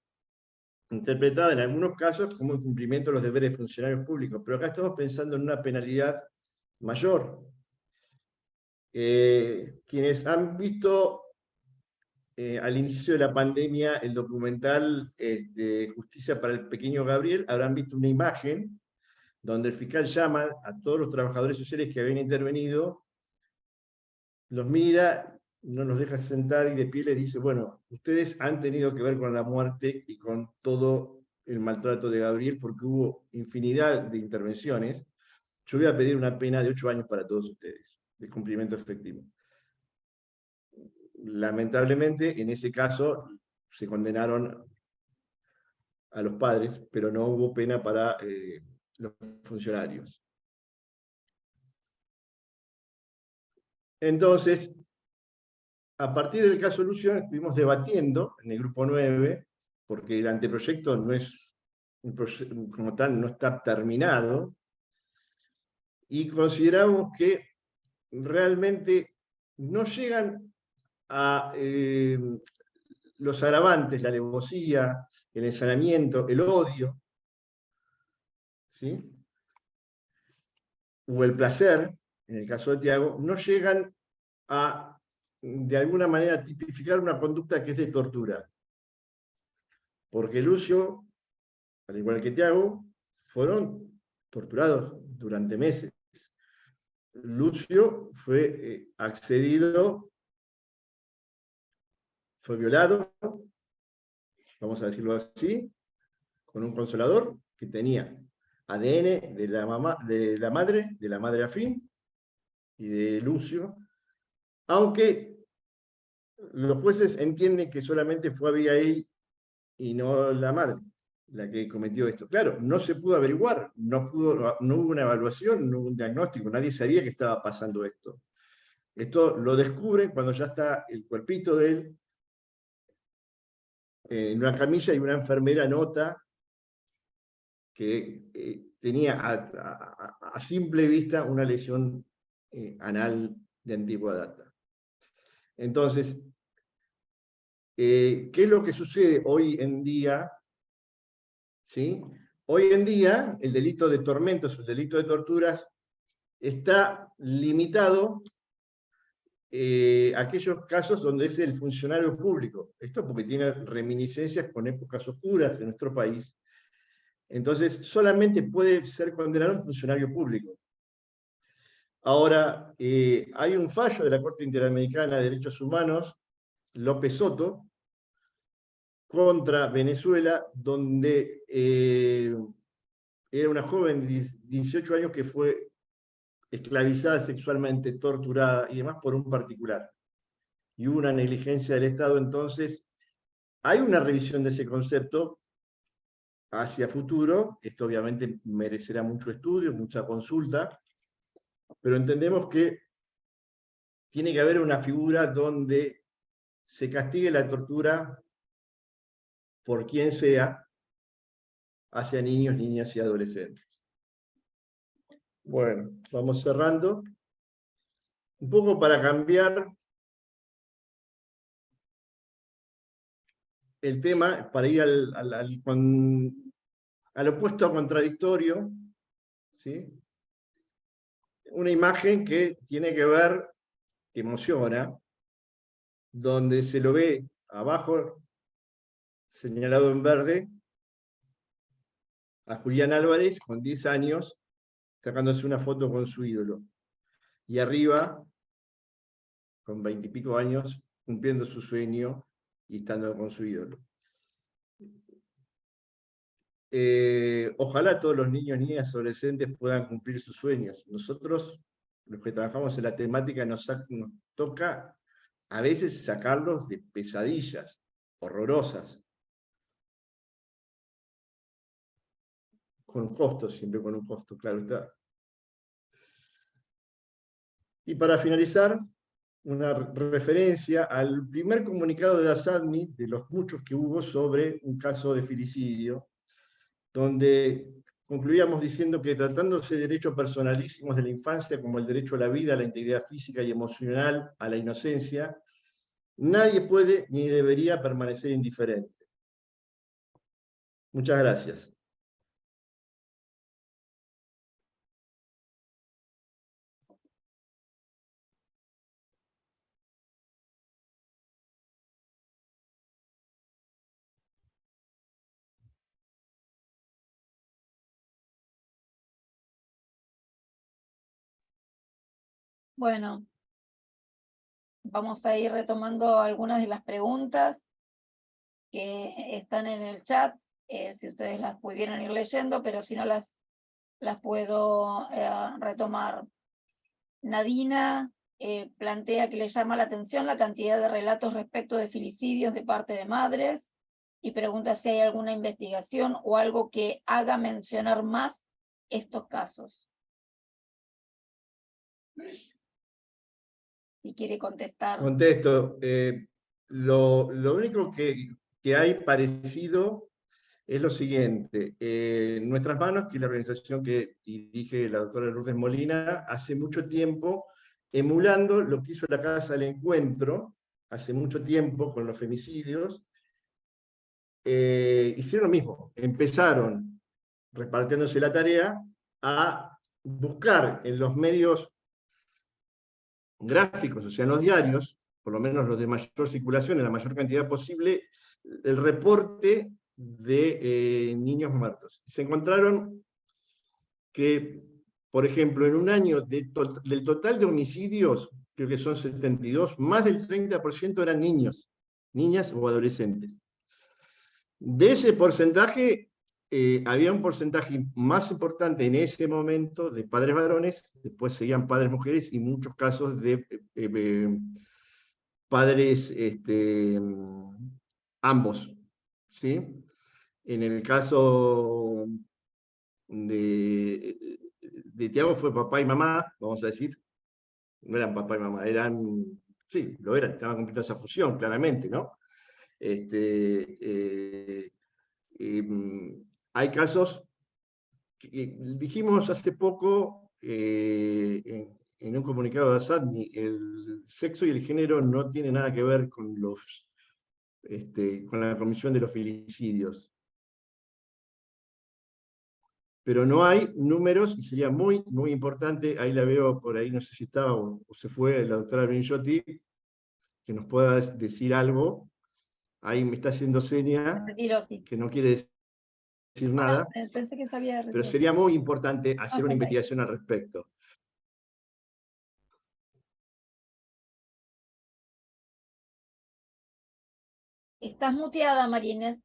interpretadas en algunos casos como incumplimiento de los deberes de funcionarios públicos, pero acá estamos pensando en una penalidad mayor. Quienes han visto al inicio de la pandemia el documental Justicia para el Pequeño Gabriel, habrán visto una imagen donde el fiscal llama a todos los trabajadores sociales que habían intervenido, los mira, no los deja sentar y de pie les dice, bueno, ustedes han tenido que ver con la muerte y con todo el maltrato de Gabriel porque hubo infinidad de intervenciones. Yo voy a pedir una pena de 8 años para todos ustedes, de cumplimiento efectivo. Lamentablemente, en ese caso, se condenaron a los padres, pero no hubo pena para los funcionarios. Entonces, a partir del caso Lucio, estuvimos debatiendo en el grupo 9, porque el anteproyecto no es como tal, no está terminado, y consideramos que realmente no llegan a los agravantes, la alevosía, el ensañamiento, el odio, ¿sí? O el placer, en el caso de Tiago, no llegan a, de alguna manera, tipificar una conducta que es de tortura. Porque Lucio, al igual que Tiago, fueron torturados durante meses. Lucio fue accedido, fue violado, vamos a decirlo así, con un consolador que tenía ADN de la madre afín y de Lucio, aunque los jueces entienden que solamente fue Abigail y no la madre la que cometió esto. Claro, no se pudo averiguar, no hubo una evaluación, no hubo un diagnóstico, nadie sabía que estaba pasando esto. Esto lo descubren cuando ya está el cuerpito de él en una camilla y una enfermera nota que tenía a simple vista una lesión anal de antigua data. Entonces, ¿qué es lo que sucede hoy en día? ¿Sí? Hoy en día, el delito de tormentos, el delito de torturas, está limitado a aquellos casos donde es el funcionario público. Esto porque tiene reminiscencias con épocas oscuras de nuestro país. Entonces, solamente puede ser condenado un funcionario público. Ahora, hay un fallo de la Corte Interamericana de Derechos Humanos, López Soto, contra Venezuela, donde era una joven de 18 años que fue esclavizada sexualmente, torturada y demás por un particular. Y hubo una negligencia del Estado, entonces hay una revisión de ese concepto hacia futuro. Esto obviamente merecerá mucho estudio, mucha consulta, pero entendemos que tiene que haber una figura donde se castigue la tortura por quien sea hacia niños, niñas y adolescentes. Bueno, vamos cerrando. Un poco para cambiar el tema, para ir al opuesto contradictorio, ¿sí? Una imagen que tiene que ver, que emociona, donde se lo ve abajo, señalado en verde, a Julián Álvarez, con 10 años, sacándose una foto con su ídolo. Y arriba, con 20 y pico años, cumpliendo su sueño y estando con su ídolo. Ojalá todos los niños, niñas y adolescentes puedan cumplir sus sueños. Nosotros, los que trabajamos en la temática, nos toca a veces sacarlos de pesadillas horrorosas, con costos, siempre con un costo, claro está. Y para finalizar, una referencia al primer comunicado de ASADMI, de los muchos que hubo sobre un caso de filicidio, donde concluíamos diciendo que tratándose de derechos personalísimos de la infancia, como el derecho a la vida, a la integridad física y emocional, a la inocencia, nadie puede ni debería permanecer indiferente. Muchas gracias. Bueno, vamos a ir retomando algunas de las preguntas que están en el chat, si ustedes las pudieran ir leyendo, pero si no las puedo retomar. Nadina plantea que le llama la atención la cantidad de relatos respecto de filicidios de parte de madres y pregunta si hay alguna investigación o algo que haga mencionar más estos casos. Si quiere contestar. Contesto. Lo único que hay parecido es lo siguiente. Nuestras Manos, que es la organización que dirige la doctora Lourdes Molina, hace mucho tiempo, emulando lo que hizo la Casa del Encuentro, hace mucho tiempo con los femicidios, hicieron lo mismo. Empezaron, repartiéndose la tarea, a buscar en los medios gráficos, o sea, en los diarios, por lo menos los de mayor circulación, en la mayor cantidad posible, el reporte de niños muertos. Se encontraron que, por ejemplo, en un año del total de homicidios, creo que son 72, más del 30% eran niños, niñas o adolescentes. De ese porcentaje, había un porcentaje más importante en ese momento de padres varones, después seguían padres mujeres y muchos casos de padres ambos, ¿sí? En el caso de Tiago fue papá y mamá, vamos a decir. No eran papá y mamá, sí, lo eran, estaban cumpliendo esa fusión, claramente, ¿no? Hay casos que dijimos hace poco en un comunicado de ASADMI, el sexo y el género no tienen nada que ver con la comisión de los filicidios. Pero no hay números, y sería muy, muy importante, ahí la veo por ahí, no sé si estaba o se fue la doctora Benjotti, que nos pueda decir algo. Ahí me está haciendo seña, que no quiere decir nada, Pensé que sabía. pero sería muy importante hacer una investigación al respecto. Estás muteada, María Inés.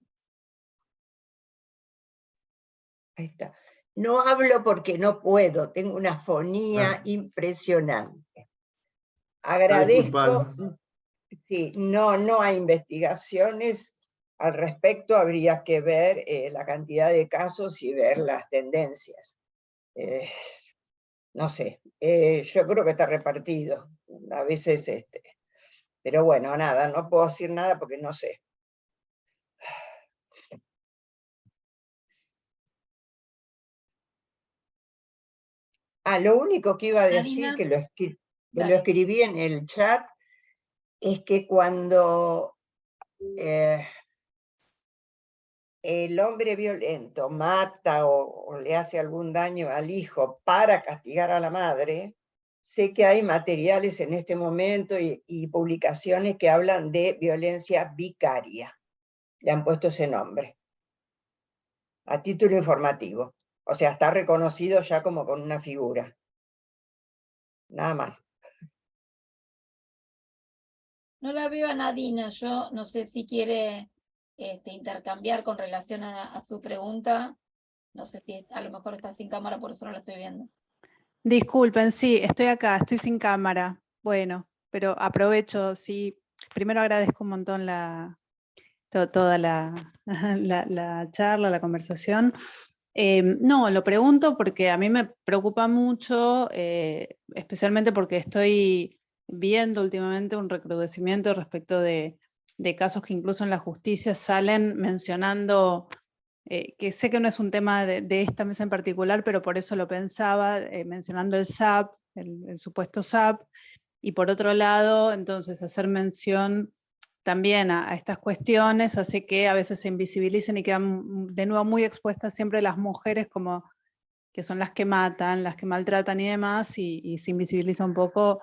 Ahí está. No hablo porque no puedo, tengo una fonía Ah. impresionante. Está disculpado. Agradezco, sí, no hay investigaciones al respecto, habría que ver la cantidad de casos y ver las tendencias. No sé, yo creo que está repartido, a veces, pero bueno, nada, no puedo decir nada porque no sé. Lo único que iba a decir, Nadina, que lo dale. escribí en el chat, es que cuando el hombre violento mata o le hace algún daño al hijo para castigar a la madre, sé que hay materiales en este momento y publicaciones que hablan de violencia vicaria. Le han puesto ese nombre, a título informativo. O sea, está reconocido ya como con una figura. Nada más. No la veo a Nadina, yo no sé si quiere intercambiar con relación a su pregunta. No sé si a lo mejor está sin cámara, por eso no la estoy viendo. Disculpen, sí, estoy acá, estoy sin cámara. Bueno, pero aprovecho, sí. Primero agradezco un montón toda la charla, la conversación. No, lo pregunto porque a mí me preocupa mucho, especialmente porque estoy viendo últimamente un recrudecimiento respecto de casos que incluso en la justicia salen mencionando, que sé que no es un tema de esta mesa en particular, pero por eso lo pensaba, mencionando el SAP, el supuesto SAP, y por otro lado, entonces hacer mención también a estas cuestiones hace que a veces se invisibilicen y quedan de nuevo muy expuestas siempre las mujeres como que son las que matan, las que maltratan y demás, y se invisibiliza un poco,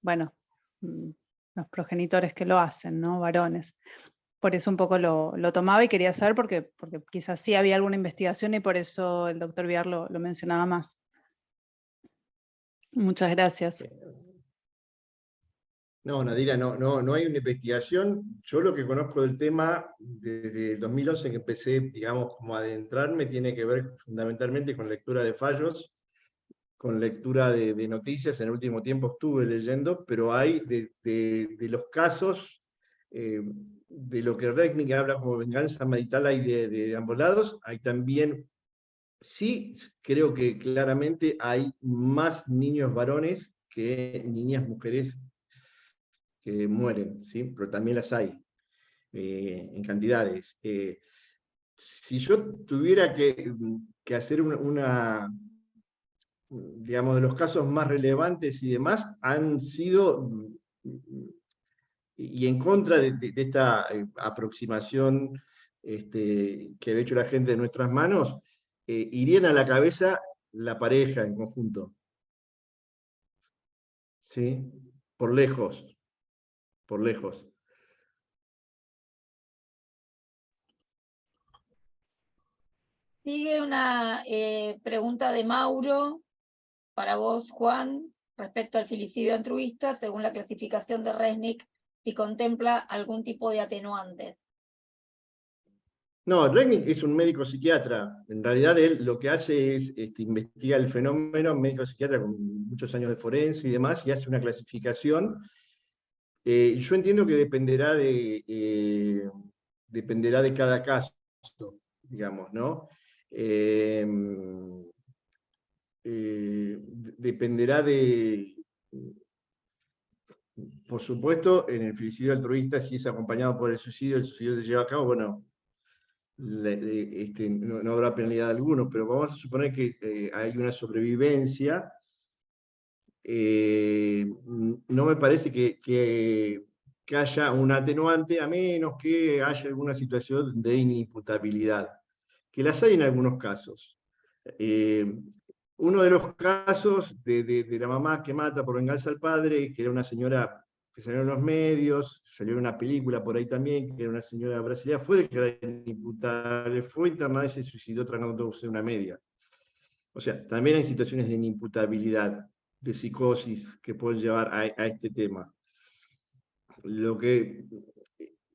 bueno, los progenitores que lo hacen, ¿no? Varones. Por eso un poco lo tomaba y quería saber porque quizás sí había alguna investigación y por eso el doctor Villar lo mencionaba más. Muchas gracias. No, Nadira, no hay una investigación. Yo lo que conozco del tema desde el 2011 que empecé, digamos, como a adentrarme, tiene que ver fundamentalmente con lectura de fallos, con lectura de noticias. En el último tiempo estuve leyendo, pero hay de los casos, de lo que Reckning habla como venganza marital, hay de ambos lados. Hay también, sí, creo que claramente hay más niños varones que niñas mujeres que mueren, ¿sí? Pero también las hay, en cantidades. Si yo tuviera que hacer digamos, de los casos más relevantes y demás, han sido, y en contra de esta aproximación que ha hecho la gente de nuestras manos, irían a la cabeza la pareja en conjunto. ¿Sí? Por lejos, por lejos. Sigue una pregunta de Mauro para vos, Juan, respecto al filicidio altruista, según la clasificación de Resnick, si contempla algún tipo de atenuante. No, Reckning es un médico psiquiatra. En realidad él lo que hace es investiga el fenómeno, médico psiquiatra con muchos años de forense y demás, y hace una clasificación. Yo entiendo que dependerá de cada caso, digamos, ¿no? Eh, Dependerá por supuesto, en el filicidio altruista, si es acompañado por el suicidio se lleva a cabo, bueno, no habrá penalidad alguna, pero vamos a suponer que hay una sobrevivencia. No me parece que haya un atenuante, a menos que haya alguna situación de inimputabilidad, que las hay en algunos casos. Uno de los casos de la mamá que mata por venganza al padre, que era una señora que salió en los medios, salió en una película por ahí también, que era una señora brasileña, fue declarada inimputable, fue internada y se suicidó tragándose una media. O sea, también hay situaciones de inimputabilidad, de psicosis que pueden llevar a este tema. Lo que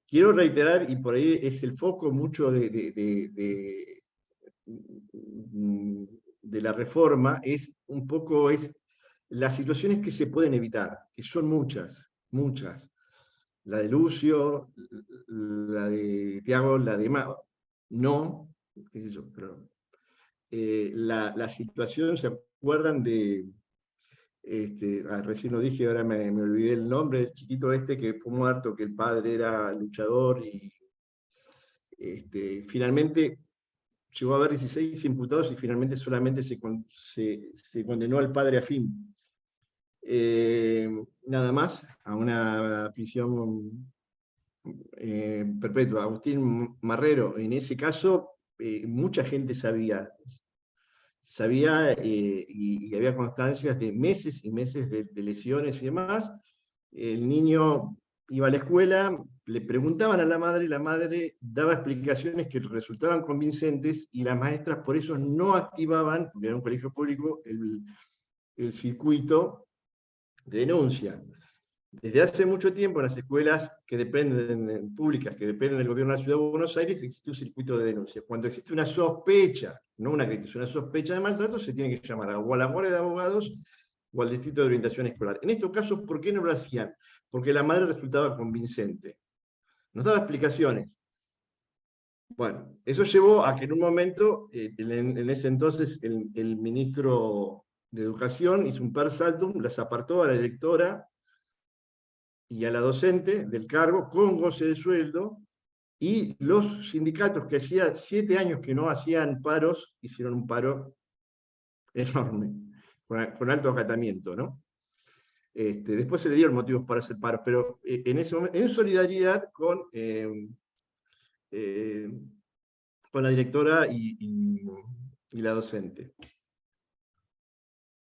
quiero reiterar, y por ahí es el foco mucho de la reforma, es un poco las situaciones que se pueden evitar, que son muchas, muchas. La de Lucio, la de Tiago, la de no, qué sé yo, pero la situación, ¿se acuerdan de, recién lo dije, ahora me olvidé el nombre, el chiquito que fue muerto, que el padre era luchador y finalmente llegó a haber 16 imputados y finalmente solamente se condenó al padre a fin. Nada más, a una prisión perpetua. Agustín Marrero, en ese caso, mucha gente sabía y había constancias de meses y meses de lesiones y demás. El niño iba a la escuela, le preguntaban a la madre daba explicaciones que resultaban convincentes y las maestras por eso no activaban, porque era un colegio público, el circuito de denuncia. Desde hace mucho tiempo en las escuelas públicas que dependen del gobierno de la Ciudad de Buenos Aires existe un circuito de denuncia. Cuando existe una sospecha, no una crítica, una sospecha de maltrato, se tiene que llamar o a la Guardia de Abogados o al Distrito de Orientación Escolar. En estos casos, ¿por qué no lo hacían? Porque la madre resultaba convincente. Nos daba explicaciones. Bueno, eso llevó a que en un momento, en ese entonces, el ministro de Educación hizo un per saltum, las apartó a la directora y a la docente del cargo con goce de sueldo, y los sindicatos que hacía 7 años que no hacían paros, hicieron un paro enorme, con alto acatamiento, ¿no? Después se le dieron motivos para hacer paro, pero en ese momento, en solidaridad con la directora y la docente.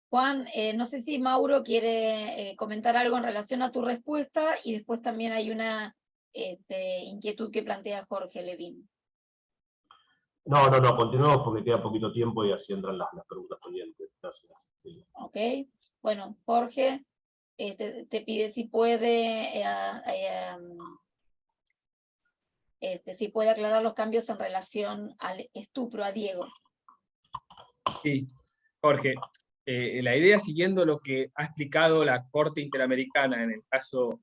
Juan, no sé si Mauro quiere comentar algo en relación a tu respuesta, y después también hay una inquietud que plantea Jorge Levín. No, continuemos porque queda poquito tiempo y así entran las preguntas pendientes. Gracias. Sí. Ok, bueno, Jorge te pide si puede si puede aclarar los cambios en relación al estupro a Diego. Sí, Jorge, la idea, siguiendo lo que ha explicado la Corte Interamericana en el caso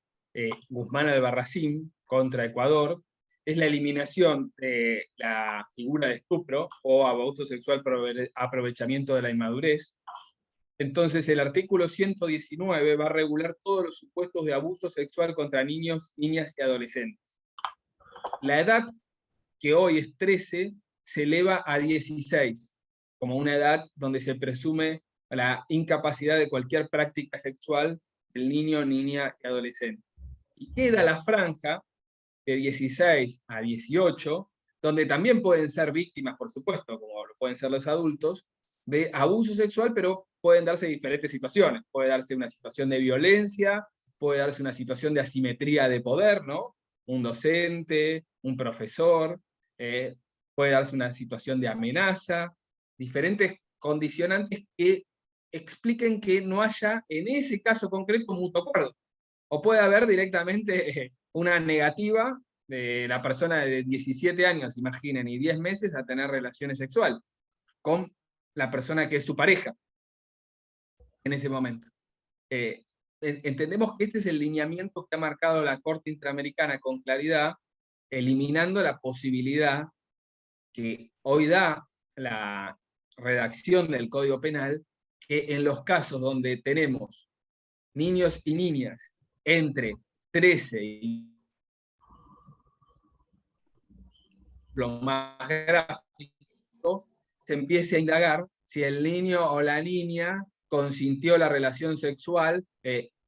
Guzmán Albarracín contra Ecuador, es la eliminación de la figura de estupro o abuso sexual por aprovechamiento de la inmadurez. Entonces el artículo 119 va a regular todos los supuestos de abuso sexual contra niños, niñas y adolescentes. La edad, que hoy es 13, se eleva a 16, como una edad donde se presume la incapacidad de cualquier práctica sexual del niño, niña y adolescente. Y queda la franja de 16 a 18, donde también pueden ser víctimas, por supuesto, como lo pueden ser los adultos, de abuso sexual, pero pueden darse diferentes situaciones. Puede darse una situación de violencia, puede darse una situación de asimetría de poder, ¿no? Un docente, un profesor, puede darse una situación de amenaza, diferentes condicionantes que expliquen que no haya, en ese caso concreto, un mutuo acuerdo. O puede haber directamente una negativa de la persona de 17 años, imaginen, y 10 meses a tener relaciones sexuales con la persona que es su pareja en ese momento. Entendemos que este es el lineamiento que ha marcado la Corte Interamericana con claridad, eliminando la posibilidad que hoy da la redacción del Código Penal, que en los casos donde tenemos niños y niñas entre 13 y lo más gráfico, se empiece a indagar si el niño o la niña consintió la relación sexual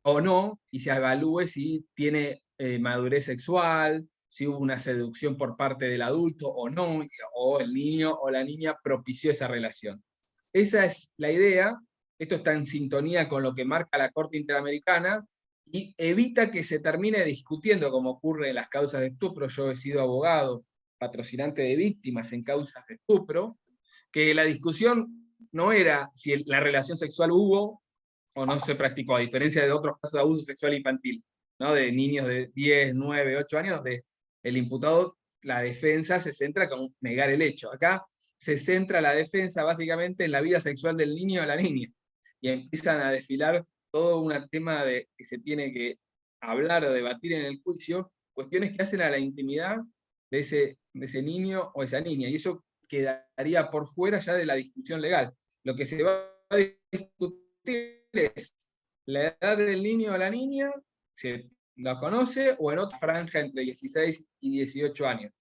o no, y se evalúe si tiene madurez sexual, si hubo una seducción por parte del adulto o no, o el niño o la niña propició esa relación. Esa es la idea. Esto está en sintonía con lo que marca la Corte Interamericana y evita que se termine discutiendo, como ocurre en las causas de estupro. Yo he sido abogado, patrocinante de víctimas en causas de estupro, que la discusión no era si la relación sexual hubo o no se practicó, a diferencia de otros casos de abuso sexual infantil, ¿no? De niños de 10, 9, 8 años, donde el imputado, la defensa se centra con negar el hecho. Acá se centra la defensa básicamente en la vida sexual del niño o la niña, y empiezan a desfilar todo un tema que se tiene que hablar o debatir en el juicio, cuestiones que hacen a la intimidad de ese niño o esa niña, y eso quedaría por fuera ya de la discusión legal. Lo que se va a discutir es la edad del niño o la niña, se la conoce, o en otra franja entre 16 y 18 años.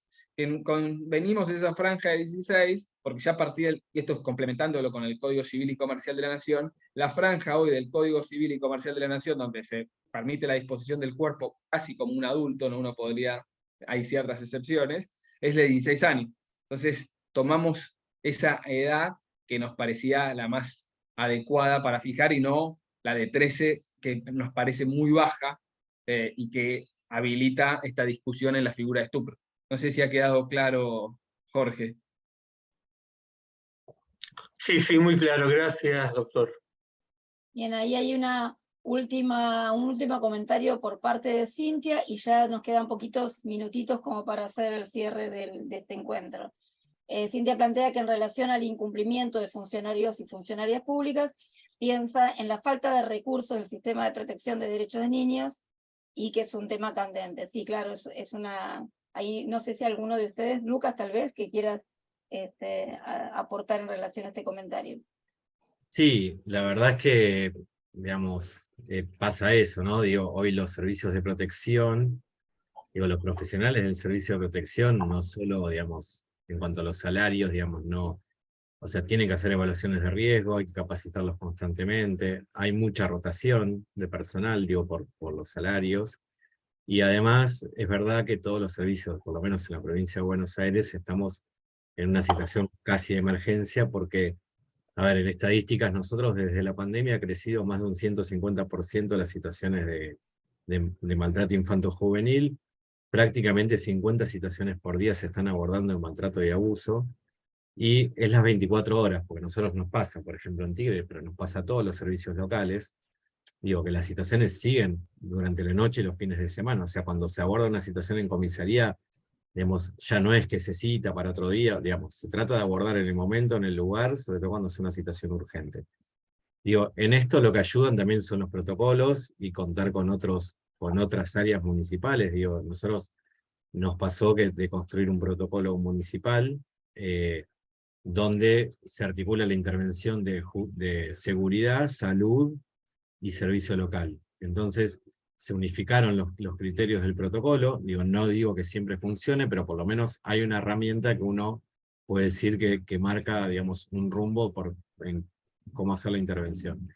Convenimos esa franja de 16, porque ya a partir y esto es complementándolo con el Código Civil y Comercial de la Nación, la franja hoy del Código Civil y Comercial de la Nación, donde se permite la disposición del cuerpo casi como un adulto, ¿no? Uno podría, hay ciertas excepciones, es de 16 años. Entonces, tomamos esa edad que nos parecía la más adecuada para fijar, y no la de 13, que nos parece muy baja, y que habilita esta discusión en la figura de estupro. No sé si ha quedado claro, Jorge. Sí, muy claro. Gracias, doctor. Bien, ahí hay un último comentario por parte de Cintia, y ya nos quedan poquitos minutitos como para hacer el cierre de este encuentro. Cintia plantea que en relación al incumplimiento de funcionarios y funcionarias públicas, piensa en la falta de recursos del sistema de protección de derechos de niños, y que es un tema candente. Sí, claro, es una... Ahí no sé si alguno de ustedes, Lucas, tal vez, que quieras aportar en relación a este comentario. Sí, la verdad es que, digamos, pasa eso, ¿no? Digo, hoy los servicios de protección, digo, los profesionales del servicio de protección, no solo, digamos, en cuanto a los salarios, digamos, no, o sea, tienen que hacer evaluaciones de riesgo, hay que capacitarlos constantemente, hay mucha rotación de personal, digo, por los salarios, y además es verdad que todos los servicios, por lo menos en la provincia de Buenos Aires, estamos en una situación casi de emergencia, porque, a ver, en estadísticas nosotros desde la pandemia ha crecido más de un 150% las situaciones de maltrato infanto-juvenil, prácticamente 50 situaciones por día se están abordando en maltrato y abuso, y es las 24 horas, porque a nosotros nos pasa, por ejemplo en Tigre, pero nos pasa a todos los servicios locales, digo que las situaciones siguen durante la noche y los fines de semana, o sea, cuando se aborda una situación en comisaría, digamos, ya no es que se cita para otro día, digamos, se trata de abordar en el momento, en el lugar, sobre todo cuando es una situación urgente. Digo, en esto lo que ayudan también son los protocolos y contar con otras áreas municipales. Digo, nosotros nos pasó de construir un protocolo municipal donde se articula la intervención de seguridad, salud y servicio local. Entonces, se unificaron los criterios del protocolo, no digo que siempre funcione, pero por lo menos hay una herramienta que uno puede decir que marca, digamos, un rumbo en cómo hacer la intervención.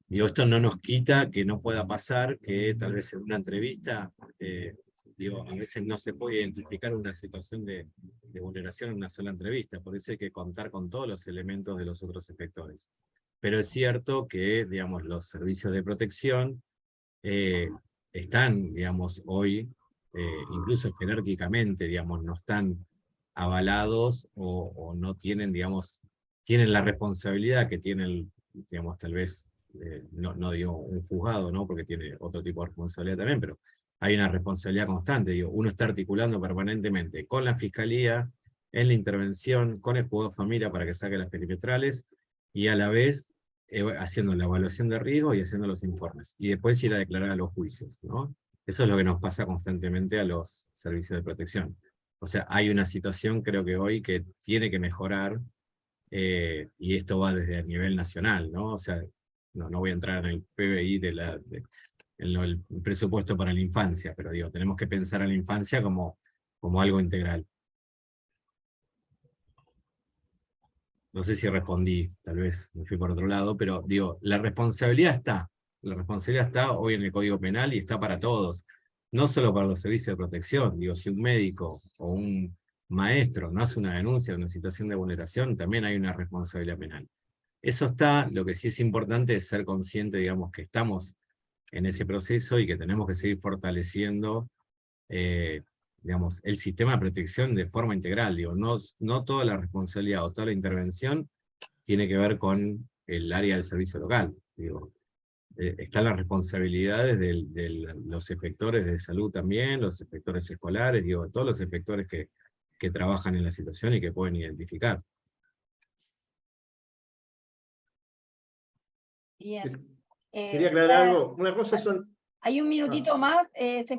Esto no nos quita que no pueda pasar que tal vez en una entrevista, a veces no se puede identificar una situación de vulneración en una sola entrevista, por eso hay que contar con todos los elementos de los otros efectores. Pero es cierto que, digamos, los servicios de protección están, digamos, hoy, incluso jerárquicamente, digamos, no están avalados o no tienen, digamos, tienen la responsabilidad que tienen, digamos, tal vez, no digo un juzgado, ¿no? Porque tiene otro tipo de responsabilidad también, pero hay una responsabilidad constante, uno está articulando permanentemente con la Fiscalía, en la intervención, con el juzgado de familia para que saque las perimetrales, y a la vez haciendo la evaluación de riesgo y haciendo los informes, y después ir a declarar a los juicios, ¿no? Eso es lo que nos pasa constantemente a los servicios de protección. O sea, hay una situación, creo que hoy, que tiene que mejorar, y esto va desde el nivel nacional, ¿no? O sea, no voy a entrar en el PBI en el presupuesto para la infancia, pero tenemos que pensar en la infancia como algo integral. No sé si respondí, tal vez me fui por otro lado, pero la responsabilidad está hoy en el Código Penal y está para todos, no solo para los servicios de protección. Si un médico o un maestro no hace una denuncia de una situación de vulneración, también hay una responsabilidad penal. Eso está, lo que sí es importante es ser consciente, digamos, que estamos en ese proceso y que tenemos que seguir fortaleciendo digamos, el sistema de protección de forma integral. No toda la responsabilidad o toda la intervención tiene que ver con el área del servicio local. están las responsabilidades de los efectores de salud también, los efectores escolares, digo, todos los efectores que trabajan en la situación y que pueden identificar. Bien. Quería aclarar algo. Una cosa son... Hay un minutito más,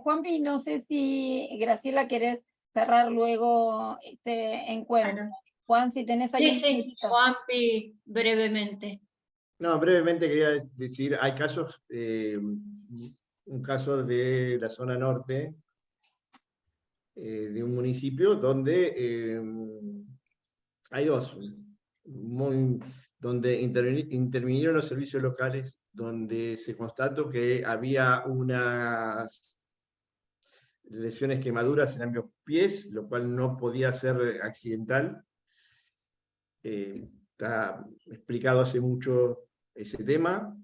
Juanpi, no sé si Graciela querés cerrar luego este encuentro. Bueno. Juan, si tenés ahí Sí, un sí, minutito. Juanpi, brevemente. No, brevemente quería decir, hay casos, un caso de la zona norte, de un municipio donde hay dos, donde intervinieron los servicios locales, donde se constató que había unas lesiones quemaduras en ambos pies, lo cual no podía ser accidental. Está explicado hace mucho ese tema.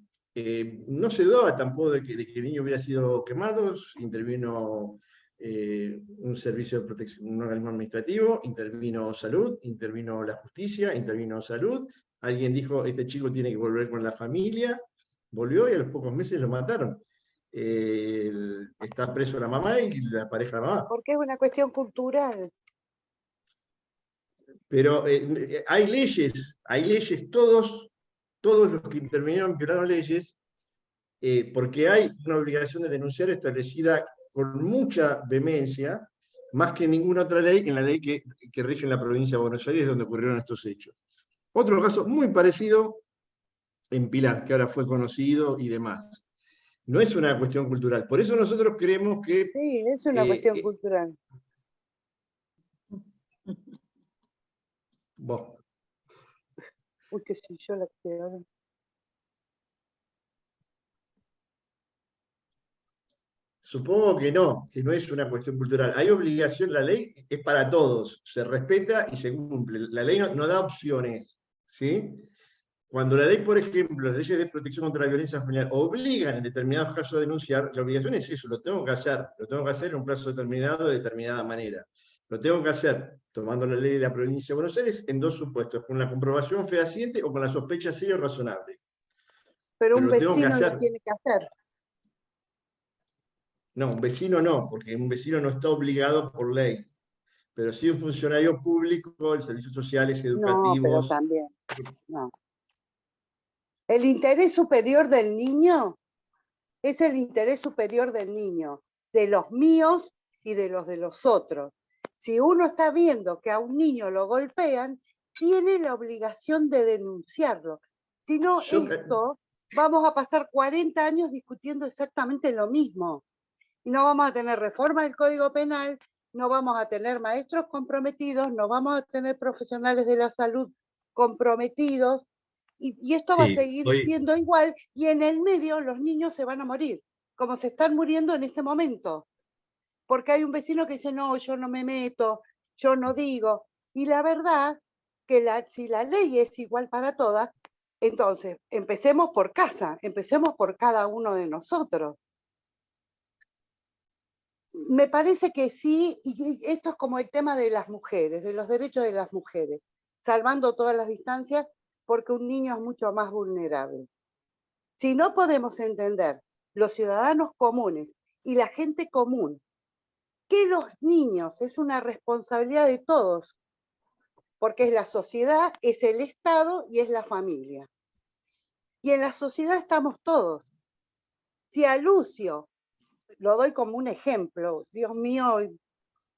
No se dudaba tampoco de que el niño hubiera sido quemado, intervino un servicio de protección, un organismo administrativo, intervino salud, intervino la justicia, intervino salud. Alguien dijo, este chico tiene que volver con la familia, volvió y a los pocos meses lo mataron. Está preso la mamá y la pareja de la mamá. Porque es una cuestión cultural. Pero hay leyes, todos los que intervinieron violaron leyes, porque hay una obligación de denunciar establecida con mucha vehemencia, más que ninguna otra ley, en la ley que rige en la provincia de Buenos Aires, donde ocurrieron estos hechos. Otro caso muy parecido en Pilar, que ahora fue conocido y demás. No es una cuestión cultural. Por eso nosotros creemos que... Sí, es una cuestión cultural. Vos. Uy, que si yo la quiero. Supongo que no es una cuestión cultural. Hay obligación, la ley es para todos, se respeta y se cumple. La ley no da opciones, ¿sí? Cuando la ley, por ejemplo, las leyes de protección contra la violencia familiar obligan en determinados casos a denunciar, la obligación es eso, lo tengo que hacer en un plazo determinado de determinada manera. Lo tengo que hacer tomando la ley de la provincia de Buenos Aires en dos supuestos, con la comprobación fehaciente o con la sospecha seria o razonable. Pero un lo tengo que vecino hacer. lo tiene que hacer. No, un vecino no, porque un vecino no está obligado por ley. Pero sí un funcionario público, el servicios sociales, educativos. No, pero también. No. El interés superior del niño es el interés superior del niño, de los míos y de los otros. Si uno está viendo que a un niño lo golpean, tiene la obligación de denunciarlo. Si no, vamos a pasar 40 años discutiendo exactamente lo mismo. Y no vamos a tener reforma del Código Penal, no vamos a tener maestros comprometidos, no vamos a tener profesionales de la salud comprometidos, y esto va a seguir siendo igual, y en el medio los niños se van a morir, como se están muriendo en este momento. Porque hay un vecino que dice, no, yo no me meto, yo no digo. Y la verdad que si la ley es igual para todas, entonces empecemos por casa, empecemos por cada uno de nosotros. Me parece que sí, y esto es como el tema de las mujeres, de los derechos de las mujeres, salvando todas las distancias, porque un niño es mucho más vulnerable. Si no podemos entender, los ciudadanos comunes y la gente común, que los niños es una responsabilidad de todos, porque es la sociedad, es el Estado y es la familia. Y en la sociedad estamos todos. Si a Lucio, lo doy como un ejemplo, Dios mío,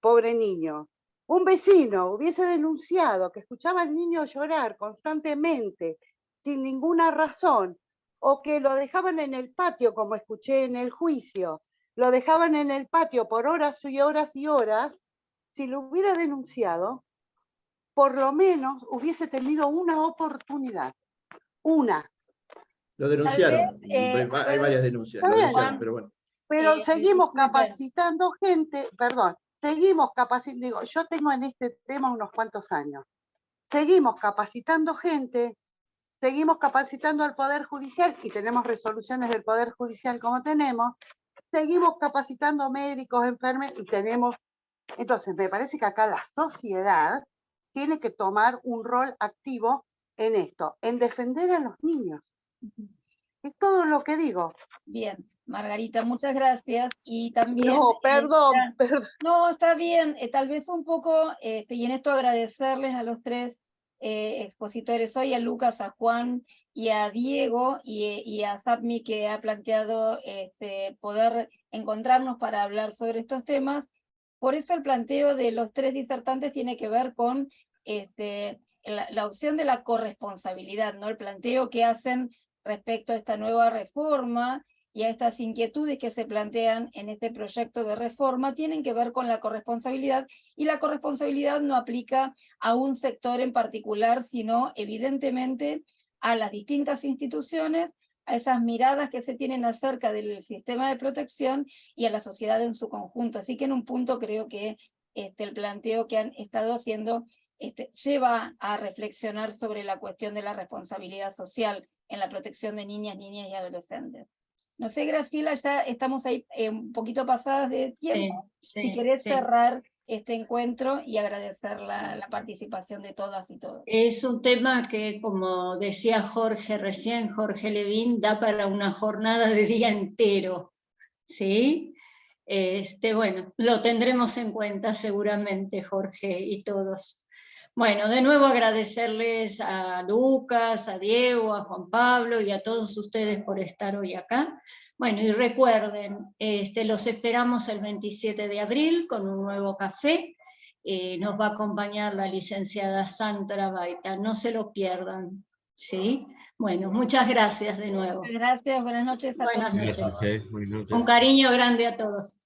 pobre niño, un vecino hubiese denunciado que escuchaba al niño llorar constantemente, sin ninguna razón, o que lo dejaban en el patio, como escuché en el juicio, lo dejaban en el patio por horas y horas y horas, si lo hubiera denunciado, por lo menos hubiese tenido una oportunidad. Una. Lo denunciaron. Hay varias denuncias. Lo denunciaron, pero bueno. Pero seguimos capacitando gente, seguimos capacitando, digo, yo tengo en este tema unos cuantos años. Seguimos capacitando gente, seguimos capacitando al Poder Judicial, y tenemos resoluciones del Poder Judicial como tenemos, seguimos capacitando médicos, enfermeros, y tenemos... Entonces, me parece que acá la sociedad tiene que tomar un rol activo en esto, en defender a los niños. Es todo lo que digo. Bien, Margarita, muchas gracias. Y también... No, perdón, perdón. No, está bien, tal vez un poco, y en esto agradecerles a los tres expositores hoy, a Lucas, a Juan y a Diego, y a Sapmi, que ha planteado poder encontrarnos para hablar sobre estos temas. Por eso el planteo de los tres disertantes tiene que ver con la opción de la corresponsabilidad, ¿no? El planteo que hacen respecto a esta nueva reforma y a estas inquietudes que se plantean en este proyecto de reforma tienen que ver con la corresponsabilidad, y la corresponsabilidad no aplica a un sector en particular, sino evidentemente a las distintas instituciones, a esas miradas que se tienen acerca del sistema de protección y a la sociedad en su conjunto. Así que en un punto creo que el planteo que han estado haciendo lleva a reflexionar sobre la cuestión de la responsabilidad social en la protección de niñas y adolescentes. No sé, Graciela, ya estamos ahí un poquito pasadas de tiempo. Si querés cerrar este encuentro y agradecer la participación de todas y todos. Es un tema que, como decía Jorge recién, Jorge Levin, da para una jornada de día entero, ¿sí? Bueno, lo tendremos en cuenta seguramente, Jorge y todos. Bueno, de nuevo agradecerles a Lucas, a Diego, a Juan Pablo y a todos ustedes por estar hoy acá. Bueno, y recuerden, los esperamos el 27 de abril con un nuevo café. Nos va a acompañar la licenciada Sandra Baita, no se lo pierdan, ¿sí? Bueno, muchas gracias de nuevo. Gracias, buenas noches a todos. Buenas noches. Gracias, buenas noches. Un cariño grande a todos.